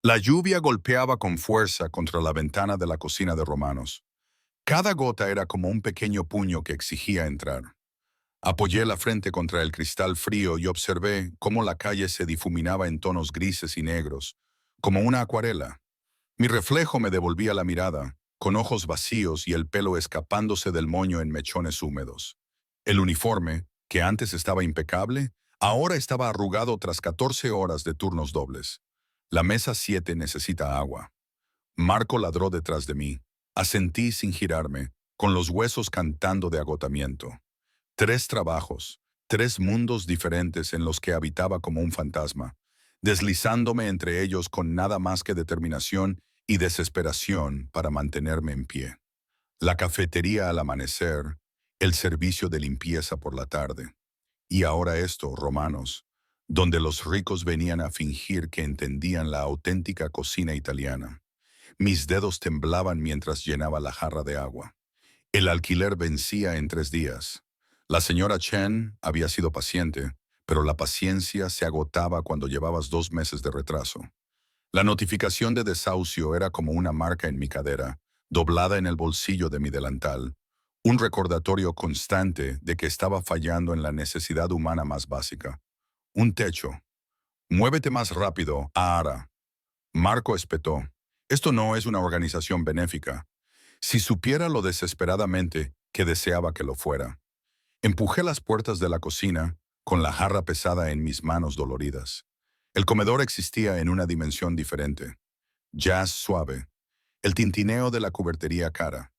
La lluvia golpeaba con fuerza contra la ventana de la cocina de Romanos. Cada gota era como un pequeño puño que exigía entrar. Apoyé la frente contra el cristal frío y observé cómo la calle se difuminaba en tonos grises y negros, como una acuarela. Mi reflejo me devolvía la mirada, con ojos vacíos y el pelo escapándose del moño en mechones húmedos. El uniforme, que antes estaba impecable, ahora estaba arrugado tras 14 horas de turnos dobles. La mesa 7 necesita agua. Marco ladró detrás de mí. Asentí sin girarme, con los huesos cantando de agotamiento. 3 trabajos, 3 mundos diferentes en los que habitaba como un fantasma, deslizándome entre ellos con nada más que determinación y desesperación para mantenerme en pie. La cafetería al amanecer, el servicio de limpieza por la tarde. Y ahora esto, Romanos, donde los ricos venían a fingir que entendían la auténtica cocina italiana. Mis dedos temblaban mientras llenaba la jarra de agua. El alquiler vencía en 3 días. La señora Chen había sido paciente, pero la paciencia se agotaba cuando llevabas 2 meses de retraso. La notificación de desahucio era como una marca en mi cadera, doblada en el bolsillo de mi delantal, un recordatorio constante de que estaba fallando en la necesidad humana más básica. Un techo. Muévete más rápido, Ara. Marco espetó. Esto no es una organización benéfica. Si supiera lo desesperadamente que deseaba que lo fuera. Empujé las puertas de la cocina, con la jarra pesada en mis manos doloridas. El comedor existía en una dimensión diferente. Jazz suave. El tintineo de la cubertería cara.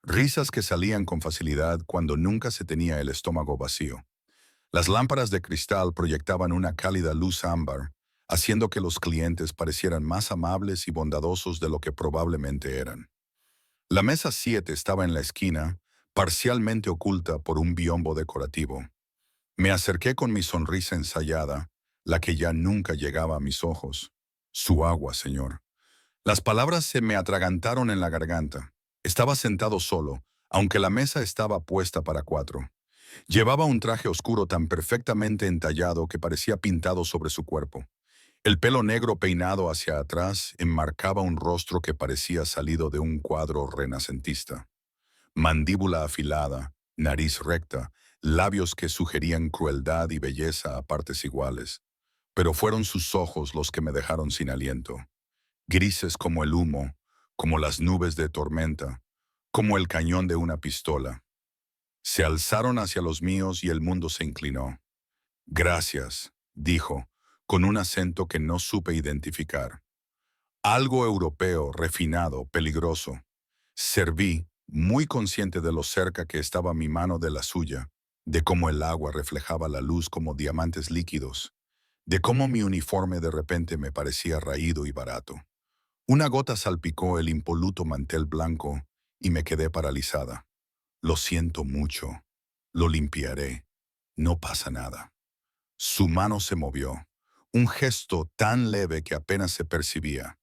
Risas que salían con facilidad cuando nunca se tenía el estómago vacío. Las lámparas de cristal proyectaban una cálida luz ámbar, haciendo que los clientes parecieran más amables y bondadosos de lo que probablemente eran. La mesa 7 estaba en la esquina, parcialmente oculta por un biombo decorativo. Me acerqué con mi sonrisa ensayada, la que ya nunca llegaba a mis ojos. Su agua, señor. Las palabras se me atragantaron en la garganta. Estaba sentado solo, aunque la mesa estaba puesta para 4. Llevaba un traje oscuro tan perfectamente entallado que parecía pintado sobre su cuerpo. El pelo negro peinado hacia atrás enmarcaba un rostro que parecía salido de un cuadro renacentista. Mandíbula afilada, nariz recta, labios que sugerían crueldad y belleza a partes iguales. Pero fueron sus ojos los que me dejaron sin aliento. Grises como el humo, como las nubes de tormenta, como el cañón de una pistola. Se alzaron hacia los míos y el mundo se inclinó. Gracias, dijo, con un acento que no supe identificar. Algo europeo, refinado, peligroso. Serví, muy consciente de lo cerca que estaba mi mano de la suya, de cómo el agua reflejaba la luz como diamantes líquidos, de cómo mi uniforme de repente me parecía raído y barato. Una gota salpicó el impoluto mantel blanco y me quedé paralizada. Lo siento mucho. Lo limpiaré. No pasa nada. Su mano se movió, un gesto tan leve que apenas se percibía.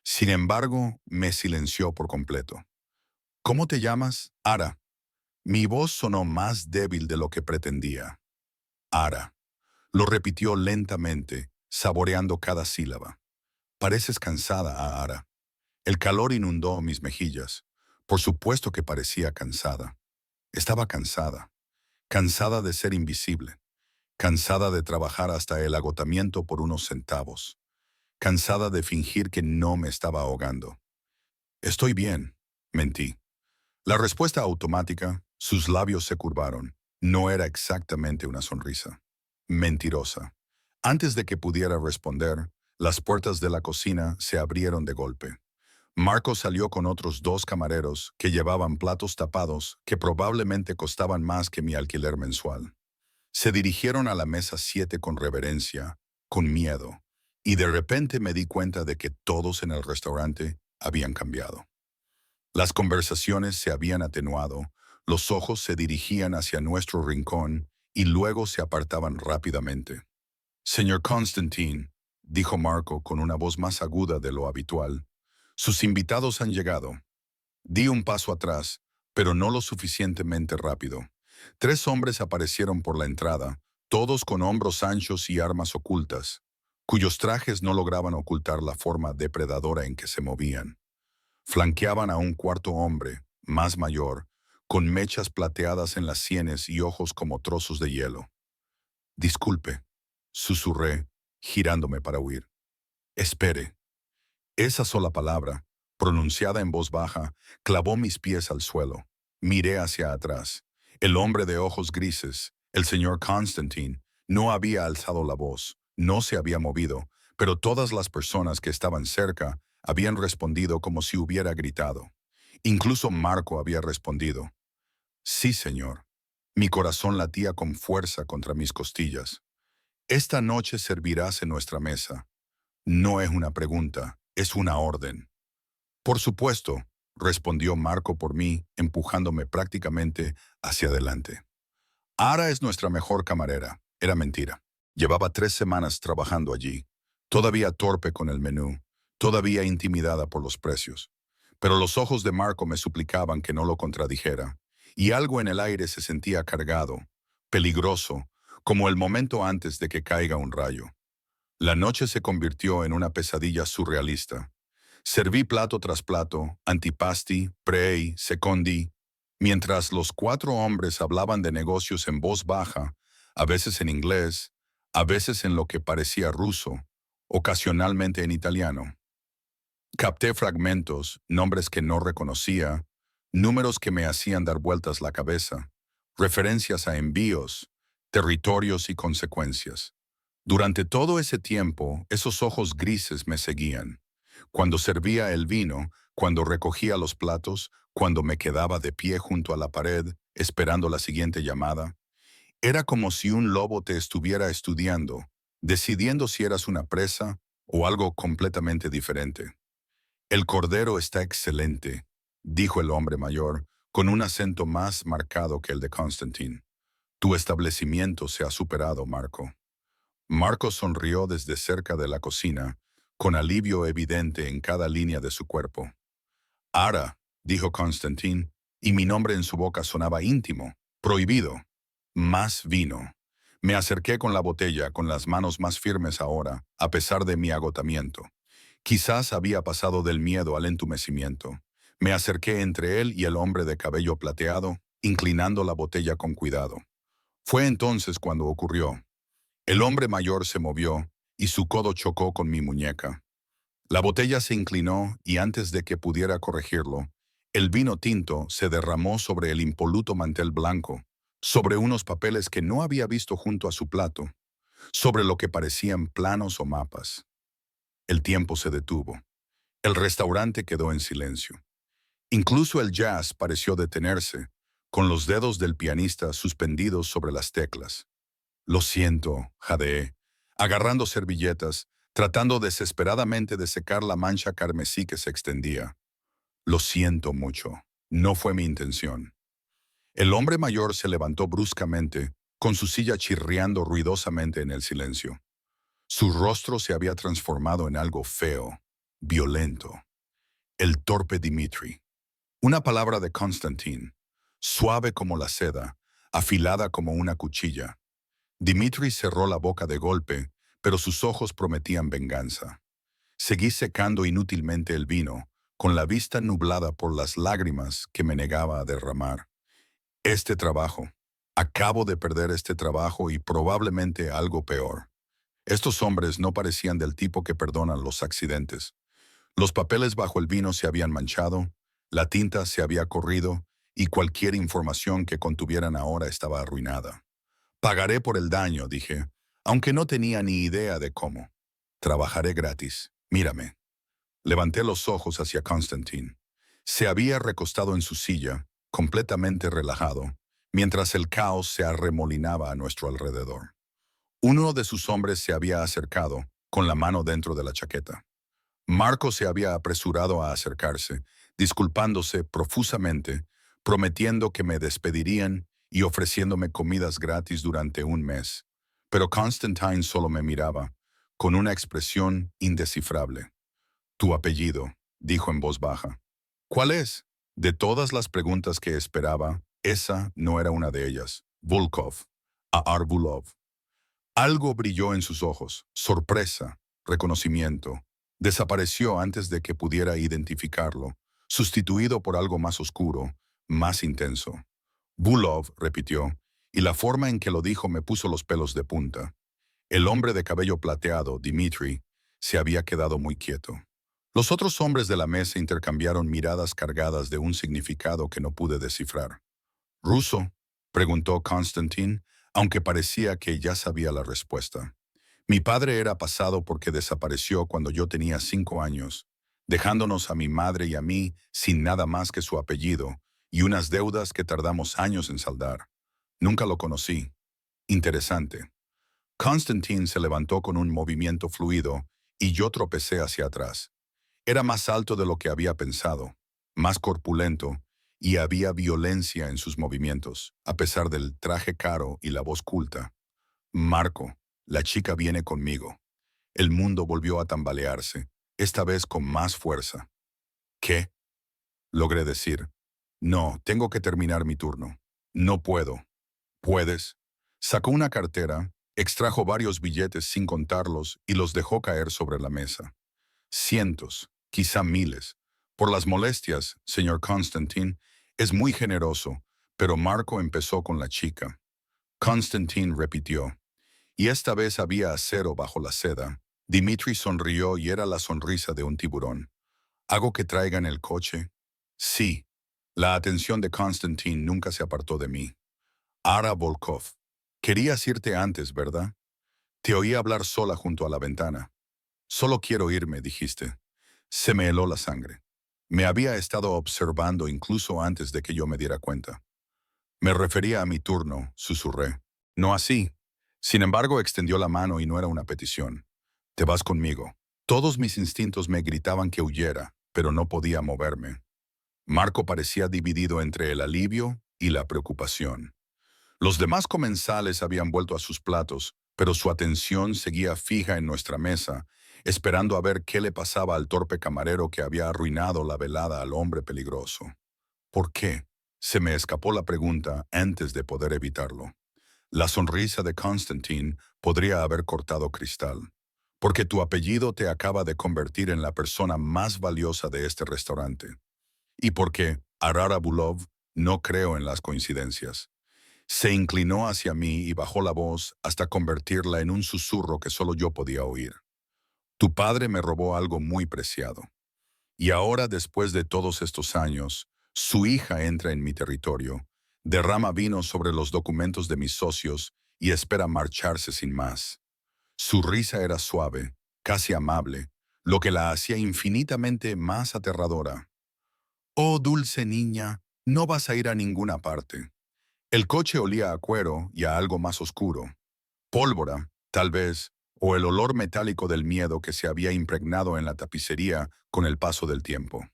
Sin embargo, me silenció por completo. ¿Cómo te llamas? Ara. Mi voz sonó más débil de lo que pretendía. Ara. Lo repitió lentamente, saboreando cada sílaba. Pareces cansada, Ara. El calor inundó mis mejillas. Por supuesto que parecía cansada. Estaba cansada. Cansada de ser invisible. Cansada de trabajar hasta el agotamiento por unos centavos. Cansada de fingir que no me estaba ahogando. Estoy bien, mentí. La respuesta automática, sus labios se curvaron. No era exactamente una sonrisa. Mentirosa. Antes de que pudiera responder, las puertas de la cocina se abrieron de golpe. Marco salió con otros 2 camareros que llevaban platos tapados que probablemente costaban más que mi alquiler mensual. Se dirigieron a la mesa 7 con reverencia, con miedo, y de repente me di cuenta de que todos en el restaurante habían cambiado. Las conversaciones se habían atenuado, los ojos se dirigían hacia nuestro rincón y luego se apartaban rápidamente. Señor Constantine, dijo Marco con una voz más aguda de lo habitual, sus invitados han llegado. Di un paso atrás, pero no lo suficientemente rápido. 3 hombres aparecieron por la entrada, todos con hombros anchos y armas ocultas. cuyos trajes no lograban ocultar la forma depredadora en que se movían. Flanqueaban a un cuarto hombre, más mayor, con mechas plateadas en las sienes y ojos como trozos de hielo. Disculpe, susurré, girándome para huir. Espere. Esa sola palabra, pronunciada en voz baja, clavó mis pies al suelo. Miré hacia atrás. El hombre de ojos grises, el señor Constantine, no había alzado la voz, no se había movido, pero todas las personas que estaban cerca habían respondido como si hubiera gritado. Incluso Marco había respondido. Sí, señor. Mi corazón latía con fuerza contra mis costillas. Esta noche servirás en nuestra mesa. No es una pregunta, es una orden. Por supuesto, respondió Marco por mí, empujándome prácticamente hacia adelante. Ara es nuestra mejor camarera. Era mentira. Llevaba 3 semanas trabajando allí, todavía torpe con el menú, todavía intimidada por los precios. Pero los ojos de Marco me suplicaban que no lo contradijera, y algo en el aire se sentía cargado, peligroso, como el momento antes de que caiga un rayo. La noche se convirtió en una pesadilla surrealista. Serví plato tras plato, antipasti, prei, secondi, mientras los 4 hombres hablaban de negocios en voz baja, a veces en inglés, a veces en lo que parecía ruso, ocasionalmente en italiano. Capté fragmentos, nombres que no reconocía, números que me hacían dar vueltas la cabeza, referencias a envíos, territorios y consecuencias. Durante todo ese tiempo, esos ojos grises me seguían. Cuando servía el vino, cuando recogía los platos, cuando me quedaba de pie junto a la pared, esperando la siguiente llamada, era como si un lobo te estuviera estudiando, decidiendo si eras una presa o algo completamente diferente. El cordero está excelente, dijo el hombre mayor, con un acento más marcado que el de Constantine. Tu establecimiento se ha superado, Marco. Marco sonrió desde cerca de la cocina, con alivio evidente en cada línea de su cuerpo. Ara, dijo Constantine, y mi nombre en su boca sonaba íntimo, prohibido. Más vino. Me acerqué con la botella, con las manos más firmes ahora, a pesar de mi agotamiento. Quizás había pasado del miedo al entumecimiento. Me acerqué entre él y el hombre de cabello plateado, inclinando la botella con cuidado. Fue entonces cuando ocurrió. El hombre mayor se movió y su codo chocó con mi muñeca. La botella se inclinó y antes de que pudiera corregirlo, el vino tinto se derramó sobre el impoluto mantel blanco, sobre unos papeles que no había visto junto a su plato, sobre lo que parecían planos o mapas. El tiempo se detuvo. El restaurante quedó en silencio. Incluso el jazz pareció detenerse, con los dedos del pianista suspendidos sobre las teclas. Lo siento, jadeé, agarrando servilletas, tratando desesperadamente de secar la mancha carmesí que se extendía. Lo siento mucho. No fue mi intención. El hombre mayor se levantó bruscamente, con su silla chirriando ruidosamente en el silencio. Su rostro se había transformado en algo feo, violento. El torpe Dimitri. Una palabra de Constantine, suave como la seda, afilada como una cuchilla. Dimitri cerró la boca de golpe, pero sus ojos prometían venganza. Seguí secando inútilmente el vino, con la vista nublada por las lágrimas que me negaba a derramar. Este trabajo. Acabo de perder este trabajo y probablemente algo peor. Estos hombres no parecían del tipo que perdonan los accidentes. Los papeles bajo el vino se habían manchado, la tinta se había corrido y cualquier información que contuvieran ahora estaba arruinada. Pagaré por el daño, dije, aunque no tenía ni idea de cómo. Trabajaré gratis. Mírame. Levanté los ojos hacia Constantine. Se había recostado en su silla, completamente relajado, mientras el caos se arremolinaba a nuestro alrededor. Uno de sus hombres se había acercado, con la mano dentro de la chaqueta. Marco se había apresurado a acercarse, disculpándose profusamente, prometiendo que me despedirían y ofreciéndome comidas gratis durante un mes. Pero Constantine solo me miraba, con una expresión indescifrable. Tu apellido, dijo en voz baja. ¿Cuál es? De todas las preguntas que esperaba, esa no era una de ellas. Volkov. A Arbulov. Algo brilló en sus ojos, sorpresa, reconocimiento. Desapareció antes de que pudiera identificarlo, sustituido por algo más oscuro, más intenso. Bulov, repitió, y la forma en que lo dijo me puso los pelos de punta. El hombre de cabello plateado, Dmitri, se había quedado muy quieto. Los otros hombres de la mesa intercambiaron miradas cargadas de un significado que no pude descifrar. ¿Ruso?, preguntó Konstantin, aunque parecía que ya sabía la respuesta. Mi padre era pasado porque desapareció cuando yo tenía 5 años, dejándonos a mi madre y a mí sin nada más que su apellido y unas deudas que tardamos años en saldar. Nunca lo conocí. Interesante. Konstantin se levantó con un movimiento fluido y yo tropecé hacia atrás. Era más alto de lo que había pensado, más corpulento, y había violencia en sus movimientos, a pesar del traje caro y la voz culta. Marco, la chica viene conmigo. El mundo volvió a tambalearse, esta vez con más fuerza. ¿Qué?, logré decir. No, tengo que terminar mi turno. No puedo. ¿Puedes? Sacó una cartera, extrajo varios billetes sin contarlos y los dejó caer sobre la mesa. Cientos, quizá miles. Por las molestias, señor Constantin, es muy generoso, pero Marco empezó con la chica. Constantin repitió, y esta vez había acero bajo la seda. Dmitri sonrió y era la sonrisa de un tiburón. ¿Hago que traigan el coche? Sí. La atención de Constantin nunca se apartó de mí. Ara Volkov. Querías irte antes, ¿verdad? Te oí hablar sola junto a la ventana. Solo quiero irme, dijiste. Se me heló la sangre. Me había estado observando incluso antes de que yo me diera cuenta. Me refería a mi turno, susurré. No así. Sin embargo, extendió la mano y no era una petición. Te vas conmigo. Todos mis instintos me gritaban que huyera, pero no podía moverme. Marco parecía dividido entre el alivio y la preocupación. Los demás comensales habían vuelto a sus platos, pero su atención seguía fija en nuestra mesa, esperando a ver qué le pasaba al torpe camarero que había arruinado la velada al hombre peligroso. ¿Por qué? Se me escapó la pregunta antes de poder evitarlo. La sonrisa de Constantin podría haber cortado cristal. Porque tu apellido te acaba de convertir en la persona más valiosa de este restaurante. Y porque, Arara Bulov, no creo en las coincidencias. Se inclinó hacia mí y bajó la voz hasta convertirla en un susurro que solo yo podía oír. Tu padre me robó algo muy preciado. Y ahora, después de todos estos años, su hija entra en mi territorio, derrama vino sobre los documentos de mis socios y espera marcharse sin más. Su risa era suave, casi amable, lo que la hacía infinitamente más aterradora. Oh, dulce niña, no vas a ir a ninguna parte. El coche olía a cuero y a algo más oscuro. Pólvora, tal vez, o el olor metálico del miedo que se había impregnado en la tapicería con el paso del tiempo.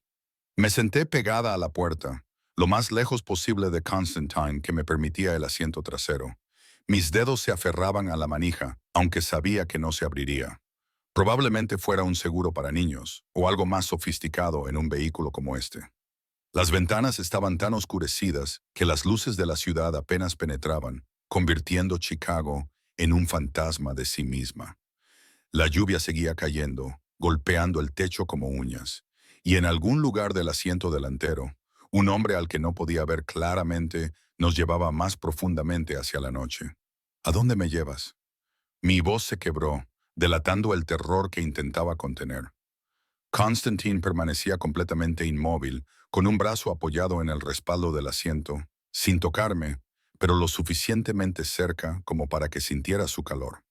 Me senté pegada a la puerta, lo más lejos posible de Constantine que me permitía el asiento trasero. Mis dedos se aferraban a la manija, aunque sabía que no se abriría. Probablemente fuera un seguro para niños, o algo más sofisticado en un vehículo como este. Las ventanas estaban tan oscurecidas que las luces de la ciudad apenas penetraban, convirtiendo Chicago en un fantasma de sí misma. La lluvia seguía cayendo, golpeando el techo como uñas, y en algún lugar del asiento delantero, un hombre al que no podía ver claramente nos llevaba más profundamente hacia la noche. ¿A dónde me llevas? Mi voz se quebró, delatando el terror que intentaba contener. Constantine permanecía completamente inmóvil, con un brazo apoyado en el respaldo del asiento, sin tocarme, pero lo suficientemente cerca como para que sintiera su calor.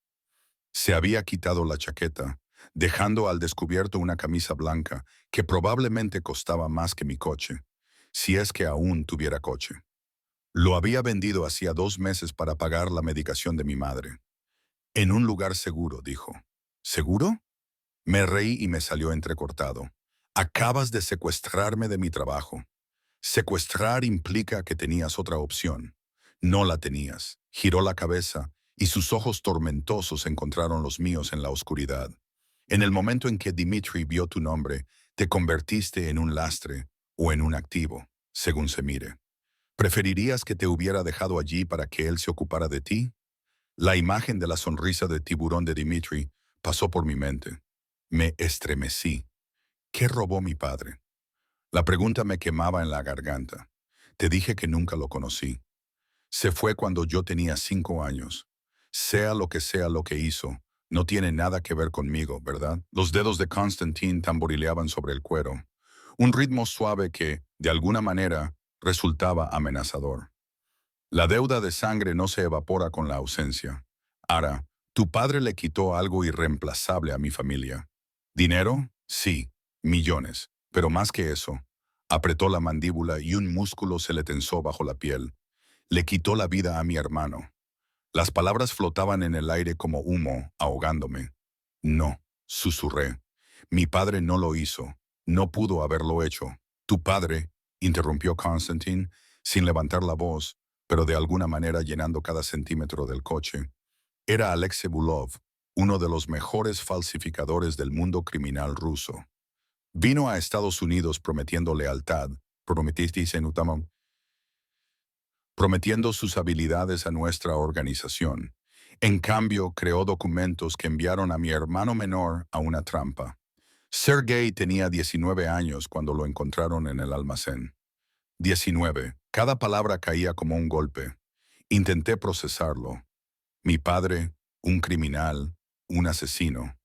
Se había quitado la chaqueta, dejando al descubierto una camisa blanca que probablemente costaba más que mi coche, si es que aún tuviera coche. Lo había vendido hacía 2 meses para pagar la medicación de mi madre. En un lugar seguro, dijo. ¿Seguro? Me reí y me salió entrecortado. Acabas de secuestrarme de mi trabajo. Secuestrar implica que tenías otra opción. No la tenías. Giró la cabeza y sus ojos tormentosos encontraron los míos en la oscuridad. En el momento en que Dmitri vio tu nombre, te convertiste en un lastre o en un activo, según se mire. ¿Preferirías que te hubiera dejado allí para que él se ocupara de ti? La imagen de la sonrisa de tiburón de Dmitri pasó por mi mente. Me estremecí. ¿Qué robó mi padre? La pregunta me quemaba en la garganta. Te dije que nunca lo conocí. Se fue cuando yo tenía 5 años. Sea lo que hizo, no tiene nada que ver conmigo, ¿verdad? Los dedos de Constantine tamborileaban sobre el cuero. Un ritmo suave que, de alguna manera, resultaba amenazador. La deuda de sangre no se evapora con la ausencia. Ara, tu padre le quitó algo irreemplazable a mi familia. ¿Dinero? Sí, millones. Pero más que eso, apretó la mandíbula y un músculo se le tensó bajo la piel. Le quitó la vida a mi hermano. Las palabras flotaban en el aire como humo, ahogándome. No, susurré. Mi padre no lo hizo. No pudo haberlo hecho. Tu padre, interrumpió Constantine, sin levantar la voz, pero de alguna manera llenando cada centímetro del coche. Era Alexei Bulov, uno de los mejores falsificadores del mundo criminal ruso. Vino a Estados Unidos prometiendo lealtad, prometiendo sus habilidades a nuestra organización. En cambio, creó documentos que enviaron a mi hermano menor a una trampa. Sergei tenía 19 años cuando lo encontraron en el almacén. 19. Cada palabra caía como un golpe. Intenté procesarlo. Mi padre, un criminal, un asesino.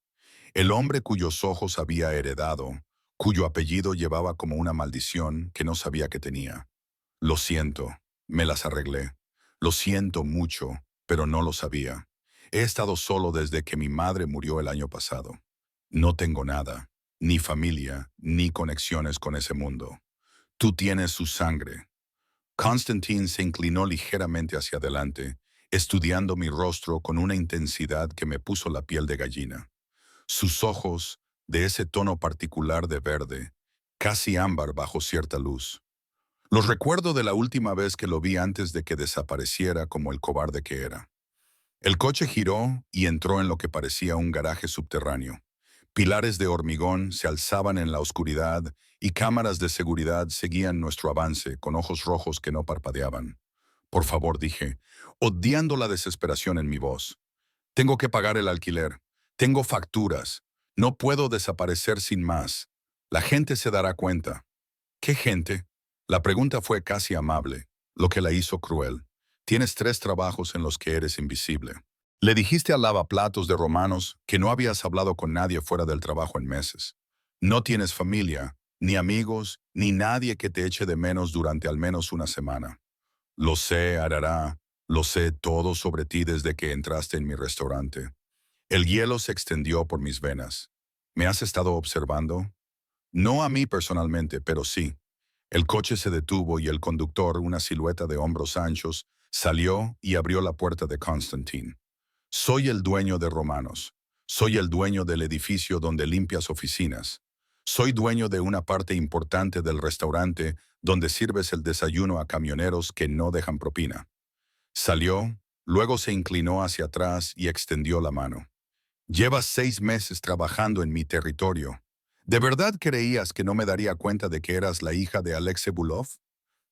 El hombre cuyos ojos había heredado, cuyo apellido llevaba como una maldición que no sabía que tenía. Lo siento, me las arreglé. Lo siento mucho, pero no lo sabía. He estado solo desde que mi madre murió el año pasado. No tengo nada, ni familia, ni conexiones con ese mundo. Tú tienes su sangre. Constantine se inclinó ligeramente hacia adelante, estudiando mi rostro con una intensidad que me puso la piel de gallina. Sus ojos, de ese tono particular de verde, casi ámbar bajo cierta luz. Los recuerdo de la última vez que lo vi antes de que desapareciera como el cobarde que era. El coche giró y entró en lo que parecía un garaje subterráneo. Pilares de hormigón se alzaban en la oscuridad y cámaras de seguridad seguían nuestro avance con ojos rojos que no parpadeaban. Por favor, dije, odiando la desesperación en mi voz. Tengo que pagar el alquiler. Tengo facturas. No puedo desaparecer sin más. La gente se dará cuenta. ¿Qué gente? La pregunta fue casi amable, lo que la hizo cruel. Tienes 3 trabajos en los que eres invisible. Le dijiste al lavaplatos de Romanos que no habías hablado con nadie fuera del trabajo en meses. No tienes familia, ni amigos, ni nadie que te eche de menos durante al menos una semana. Lo sé, Arará, lo sé todo sobre ti desde que entraste en mi restaurante. El hielo se extendió por mis venas. ¿Me has estado observando? No a mí personalmente, pero sí. El coche se detuvo y el conductor, una silueta de hombros anchos, salió y abrió la puerta de Constantine. Soy el dueño de Romanos. Soy el dueño del edificio donde limpias oficinas. Soy dueño de una parte importante del restaurante donde sirves el desayuno a camioneros que no dejan propina. Salió, luego se inclinó hacia atrás y extendió la mano. Llevas 6 meses trabajando en mi territorio. ¿De verdad creías que no me daría cuenta de que eras la hija de Alexei Bulov?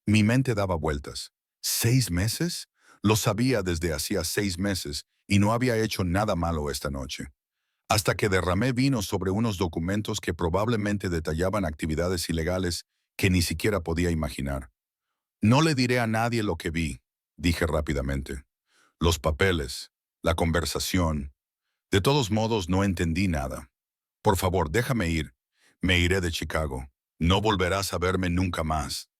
Mi mente daba vueltas. ¿6 meses? Lo sabía desde hacía 6 meses y no había hecho nada malo esta noche. Hasta que derramé vino sobre unos documentos que probablemente detallaban actividades ilegales que ni siquiera podía imaginar. No le diré a nadie lo que vi, dije rápidamente. Los papeles, la conversación. De todos modos, no entendí nada. Por favor, déjame ir. Me iré de Chicago. No volverás a verme nunca más.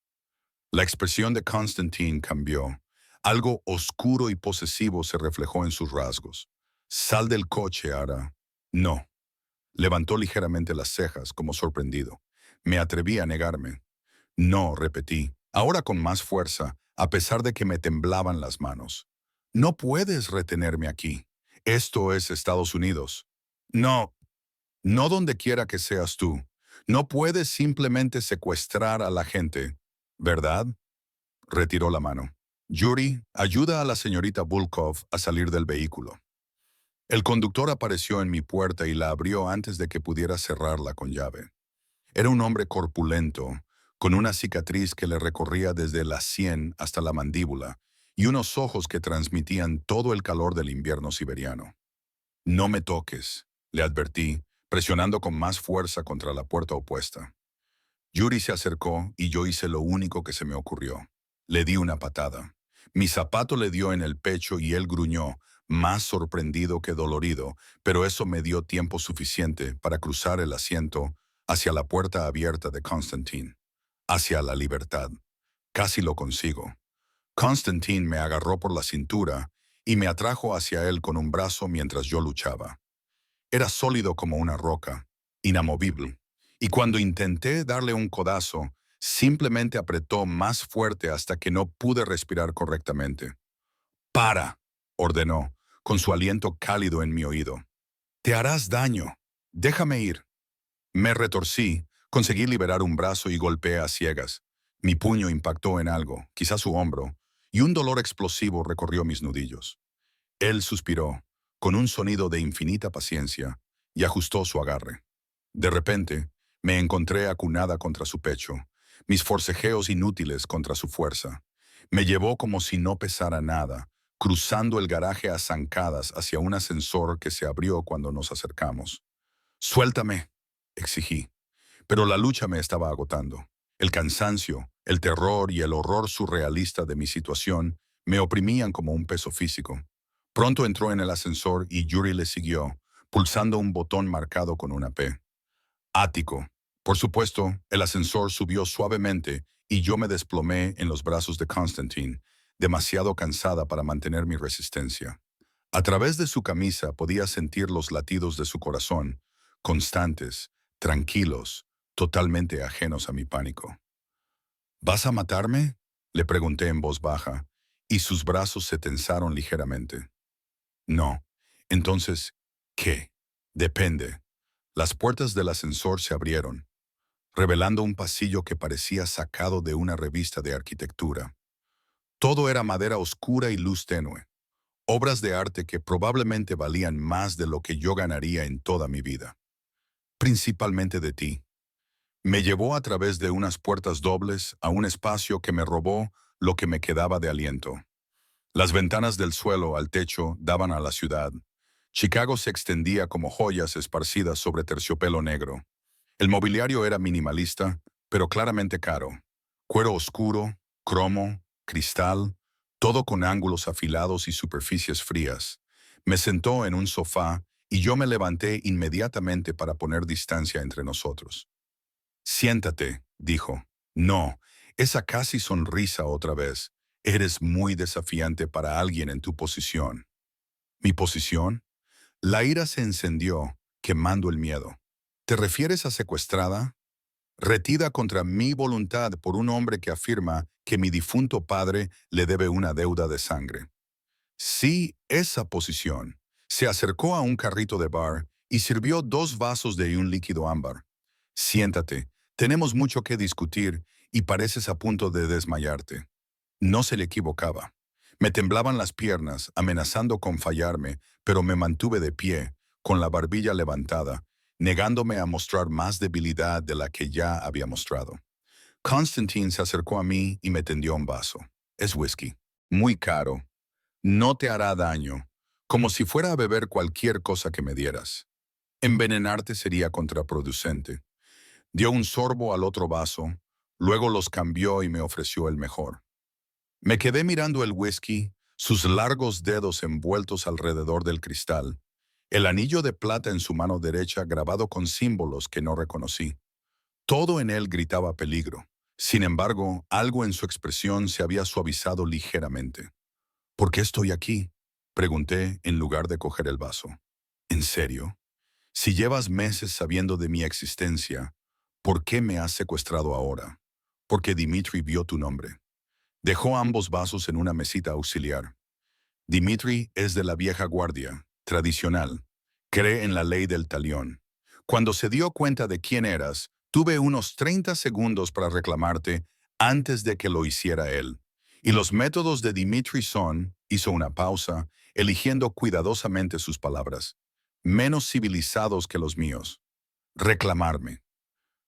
La expresión de Constantine cambió. Algo oscuro y posesivo se reflejó en sus rasgos. Sal del coche, Ara. No. Levantó ligeramente las cejas, como sorprendido. Me atreví a negarme. No, repetí, ahora con más fuerza, a pesar de que me temblaban las manos. No puedes retenerme aquí. Esto es Estados Unidos. No, no donde quiera que seas tú. No puedes simplemente secuestrar a la gente, ¿verdad? Retiró la mano. Yuri, ayuda a la señorita Volkov a salir del vehículo. El conductor apareció en mi puerta y la abrió antes de que pudiera cerrarla con llave. Era un hombre corpulento, con una cicatriz que le recorría desde la sien hasta la mandíbula y unos ojos que transmitían todo el calor del invierno siberiano. No me toques, le advertí, presionando con más fuerza contra la puerta opuesta. Yuri se acercó y yo hice lo único que se me ocurrió. Le di una patada. Mi zapato le dio en el pecho y él gruñó, más sorprendido que dolorido, pero eso me dio tiempo suficiente para cruzar el asiento hacia la puerta abierta de Constantine, hacia la libertad. Casi lo consigo. Constantine me agarró por la cintura y me atrajo hacia él con un brazo mientras yo luchaba. Era sólido como una roca, inamovible, y cuando intenté darle un codazo, simplemente apretó más fuerte hasta que no pude respirar correctamente. «¡Para!», ordenó, con su aliento cálido en mi oído. «Te harás daño. Déjame ir». Me retorcí, conseguí liberar un brazo y golpeé a ciegas. Mi puño impactó en algo, quizás su hombro, y un dolor explosivo recorrió mis nudillos. Él suspiró, con un sonido de infinita paciencia, y ajustó su agarre. De repente, me encontré acunada contra su pecho, mis forcejeos inútiles contra su fuerza. Me llevó como si no pesara nada, cruzando el garaje a zancadas hacia un ascensor que se abrió cuando nos acercamos. «Suéltame», exigí, pero la lucha me estaba agotando. El cansancio, el terror y el horror surrealista de mi situación me oprimían como un peso físico. Pronto entró en el ascensor y Yuri le siguió, pulsando un botón marcado con una P. Ático. Por supuesto, el ascensor subió suavemente y yo me desplomé en los brazos de Constantine, demasiado cansada para mantener mi resistencia. A través de su camisa podía sentir los latidos de su corazón, constantes, tranquilos, totalmente ajenos a mi pánico. «¿Vas a matarme?», le pregunté en voz baja, y sus brazos se tensaron ligeramente. «No». «Entonces, ¿qué?». «Depende». Las puertas del ascensor se abrieron, revelando un pasillo que parecía sacado de una revista de arquitectura. Todo era madera oscura y luz tenue, obras de arte que probablemente valían más de lo que yo ganaría en toda mi vida. Principalmente de ti. Me llevó a través de unas puertas dobles a un espacio que me robó lo que me quedaba de aliento. Las ventanas del suelo al techo daban a la ciudad. Chicago se extendía como joyas esparcidas sobre terciopelo negro. El mobiliario era minimalista, pero claramente caro. Cuero oscuro, cromo, cristal, todo con ángulos afilados y superficies frías. Me sentó en un sofá y yo me levanté inmediatamente para poner distancia entre nosotros. «Siéntate», dijo. «No», esa casi sonrisa otra vez. «Eres muy desafiante para alguien en tu posición». ¿Mi posición? La ira se encendió, quemando el miedo. ¿Te refieres a secuestrada? Retida contra mi voluntad por un hombre que afirma que mi difunto padre le debe una deuda de sangre. Sí, esa posición. Se acercó a un carrito de bar y sirvió 2 vasos de un líquido ámbar. «Siéntate, tenemos mucho que discutir y pareces a punto de desmayarte». No se le equivocaba. Me temblaban las piernas, amenazando con fallarme, pero me mantuve de pie, con la barbilla levantada, negándome a mostrar más debilidad de la que ya había mostrado. Constantine se acercó a mí y me tendió un vaso. «Es whisky. Muy caro. No te hará daño. Como si fuera a beber cualquier cosa que me dieras. Envenenarte sería contraproducente». Dio un sorbo al otro vaso, luego los cambió y me ofreció el mejor. Me quedé mirando el whisky, sus largos dedos envueltos alrededor del cristal, el anillo de plata en su mano derecha grabado con símbolos que no reconocí. Todo en él gritaba peligro. Sin embargo, algo en su expresión se había suavizado ligeramente. «¿Por qué estoy aquí?», pregunté en lugar de coger el vaso. «¿En serio? Si llevas meses sabiendo de mi existencia, ¿por qué me has secuestrado ahora?». «Porque Dimitri vio tu nombre». Dejó ambos vasos en una mesita auxiliar. «Dimitri es de la vieja guardia, tradicional. Cree en la ley del talión. Cuando se dio cuenta de quién eras, tuve unos 30 segundos para reclamarte antes de que lo hiciera él. Y los métodos de Dimitri son», hizo una pausa, eligiendo cuidadosamente sus palabras, «menos civilizados que los míos. Reclamarme».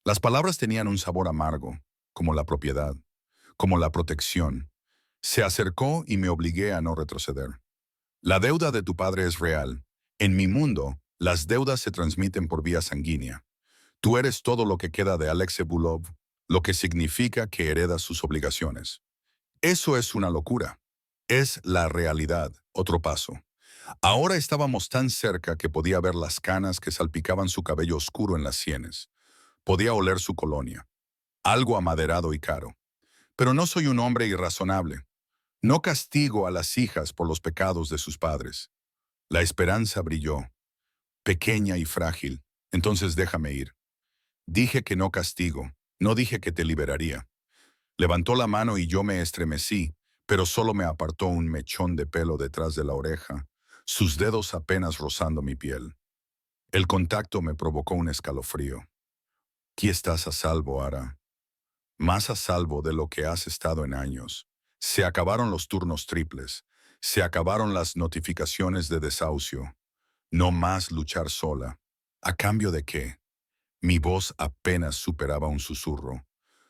Las palabras tenían un sabor amargo, como la propiedad, como la protección. Se acercó y me obligué a no retroceder. «La deuda de tu padre es real. En mi mundo, Las deudas se transmiten por vía sanguínea. Tú eres todo lo que queda de Alexei Bulov, lo que significa que heredas sus obligaciones. Eso es una locura. Es la realidad. Otro paso. Ahora estábamos tan cerca que podía ver las canas que salpicaban su cabello oscuro en las sienes. Podía oler su colonia. Algo amaderado y caro. Pero no soy un hombre irrazonable. No castigo a las hijas por los pecados de sus padres. La esperanza brilló, pequeña y frágil. Entonces déjame ir. Dije que no castigo, no dije que te liberaría. Levantó la mano y yo me estremecí, pero solo me apartó un mechón de pelo detrás de la oreja, sus dedos apenas rozando mi piel. El contacto me provocó un escalofrío. Aquí estás a salvo, Ara. Más a salvo de lo que has estado en años. Se acabaron los turnos triples. Se acabaron las notificaciones de desahucio. No más luchar sola. ¿A cambio de qué? Mi voz apenas superaba un susurro.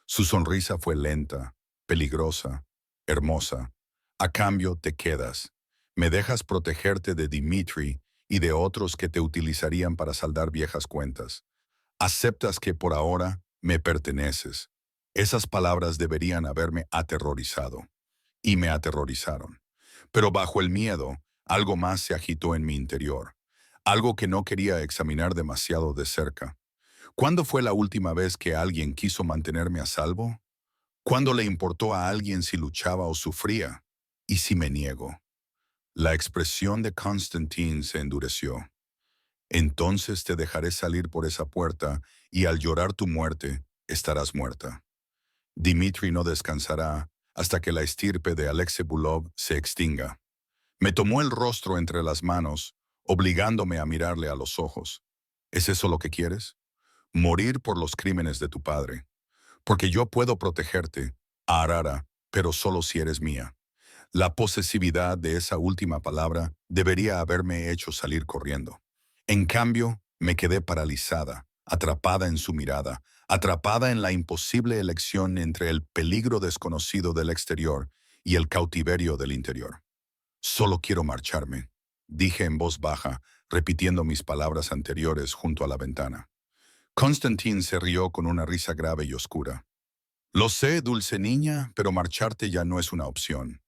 Su sonrisa fue lenta, peligrosa, hermosa. A cambio te quedas. Me dejas protegerte de Dmitri y de otros que te utilizarían para saldar viejas cuentas. Aceptas que por ahora me perteneces. Esas palabras deberían haberme aterrorizado. Y me aterrorizaron. Pero bajo el miedo, algo más se agitó en mi interior. Algo que no quería examinar demasiado de cerca. ¿Cuándo fue la última vez que alguien quiso mantenerme a salvo? ¿Cuándo le importó a alguien si luchaba o sufría? ¿Y si me niego? La expresión de Constantine se endureció. Entonces te dejaré salir por esa puerta y al llorar tu muerte, estarás muerta. Dmitri no descansará hasta que la estirpe de Alexei Bulov se extinga. Me tomó el rostro entre las manos, obligándome a mirarle a los ojos. ¿Es eso lo que quieres? Morir por los crímenes de tu padre. Porque yo puedo protegerte, Arara, pero solo si eres mía. La posesividad de esa última palabra debería haberme hecho salir corriendo. En cambio, me quedé paralizada, atrapada en su mirada, atrapada en la imposible elección entre el peligro desconocido del exterior y el cautiverio del interior. Solo quiero marcharme, dije en voz baja, repitiendo mis palabras anteriores junto a la ventana. Constantine se rió con una risa grave y oscura. Lo sé, dulce niña, pero marcharte ya no es una opción.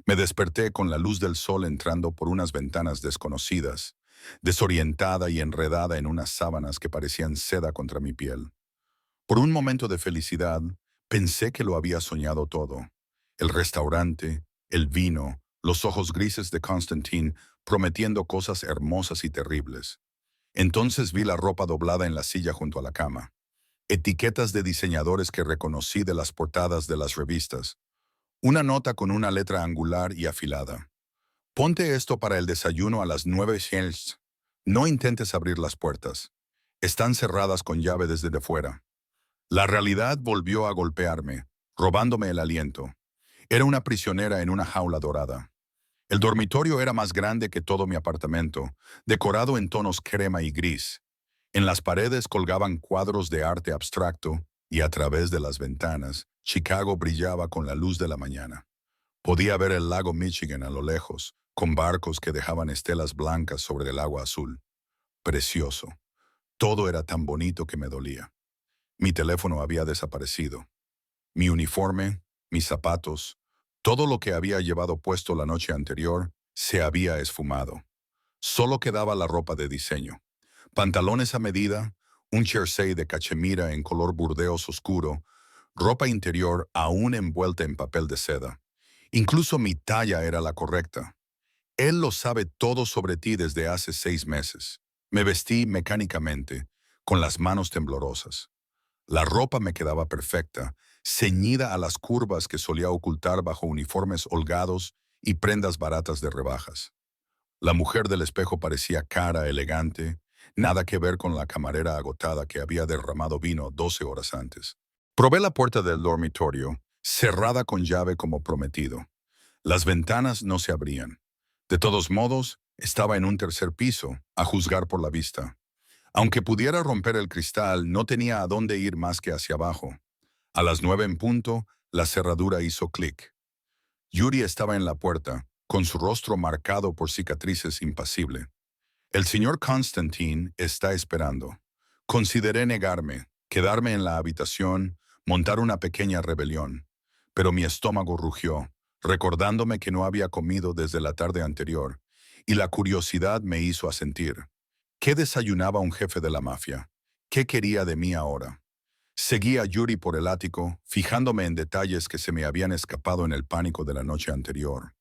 Me desperté con la luz del sol entrando por unas ventanas desconocidas, desorientada y enredada en unas sábanas que parecían seda contra mi piel. Por un momento de felicidad, pensé que lo había soñado todo. El restaurante, el vino, los ojos grises de Constantine prometiendo cosas hermosas y terribles. Entonces vi la ropa doblada en la silla junto a la cama. Etiquetas de diseñadores que reconocí de las portadas de las revistas. Una nota con una letra angular y afilada. Ponte esto para el desayuno a las 9 Shells. No intentes abrir las puertas. Están cerradas con llave desde de fuera. La realidad volvió a golpearme, robándome el aliento. Era una prisionera en una jaula dorada. El dormitorio era más grande que todo mi apartamento, decorado en tonos crema y gris. En las paredes colgaban cuadros de arte abstracto y a través de las ventanas, Chicago brillaba con la luz de la mañana. Podía ver el lago Michigan a lo lejos, con barcos que dejaban estelas blancas sobre el agua azul. Precioso. Todo era tan bonito que me dolía. Mi teléfono había desaparecido. Mi uniforme, mis zapatos, todo lo que había llevado puesto la noche anterior se había esfumado. Solo quedaba la ropa de diseño. Pantalones a medida, un jersey de cachemira en color burdeos oscuro, ropa interior aún envuelta en papel de seda. Incluso mi talla era la correcta. Él lo sabe todo sobre ti desde hace 6 meses. Me vestí mecánicamente, con las manos temblorosas. La ropa me quedaba perfecta, ceñida a las curvas que solía ocultar bajo uniformes holgados y prendas baratas de rebajas. La mujer del espejo parecía cara, elegante, nada que ver con la camarera agotada que había derramado vino 12 horas antes. Probé la puerta del dormitorio, cerrada con llave como prometido. Las ventanas no se abrían. De todos modos, estaba en un tercer piso, a juzgar por la vista. Aunque pudiera romper el cristal, no tenía a dónde ir más que hacia abajo. A las 9 en punto, la cerradura hizo clic. Yuri estaba en la puerta, con su rostro marcado por cicatrices impasible. El señor Constantine está esperando. Consideré negarme, quedarme en la habitación, montar una pequeña rebelión. Pero mi estómago rugió, recordándome que no había comido desde la tarde anterior, y la curiosidad me hizo asentir. ¿Qué desayunaba un jefe de la mafia? ¿Qué quería de mí ahora? Seguí a Yuri por el ático, fijándome en detalles que se me habían escapado en el pánico de la noche anterior.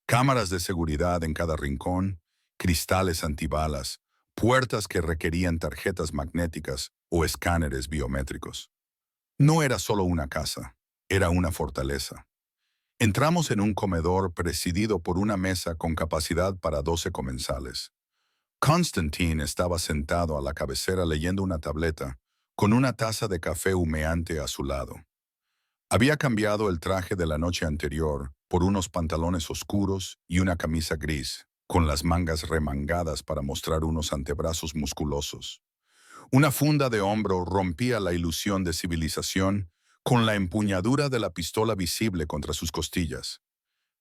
Cámaras de seguridad en cada rincón, cristales antibalas, puertas que requerían tarjetas magnéticas o escáneres biométricos. No era solo una casa, era una fortaleza. Entramos en un comedor presidido por una mesa con capacidad para 12 comensales. Constantine estaba sentado a la cabecera leyendo una tableta, con una taza de café humeante a su lado. Había cambiado el traje de la noche anterior por unos pantalones oscuros y una camisa gris, con las mangas remangadas para mostrar unos antebrazos musculosos. Una funda de hombro rompía la ilusión de civilización con la empuñadura de la pistola visible contra sus costillas.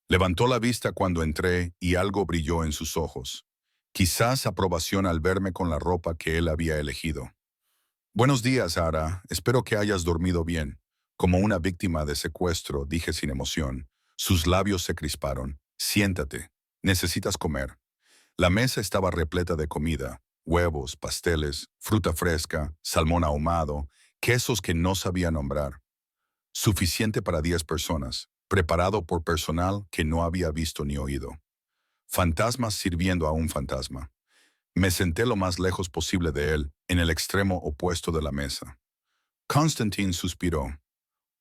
Levantó la vista cuando entré y algo brilló en sus ojos. Quizás aprobación al verme con la ropa que él había elegido. Buenos días, Ara. Espero que hayas dormido bien. Como una víctima de secuestro, dije sin emoción. Sus labios se crisparon. Siéntate. Necesitas comer. La mesa estaba repleta de comida. Huevos, pasteles, fruta fresca, salmón ahumado, quesos que no sabía nombrar. Suficiente para 10 personas, preparado por personal que no había visto ni oído. Fantasmas sirviendo a un fantasma. Me senté lo más lejos posible de él, en el extremo opuesto de la mesa. Constantine suspiró.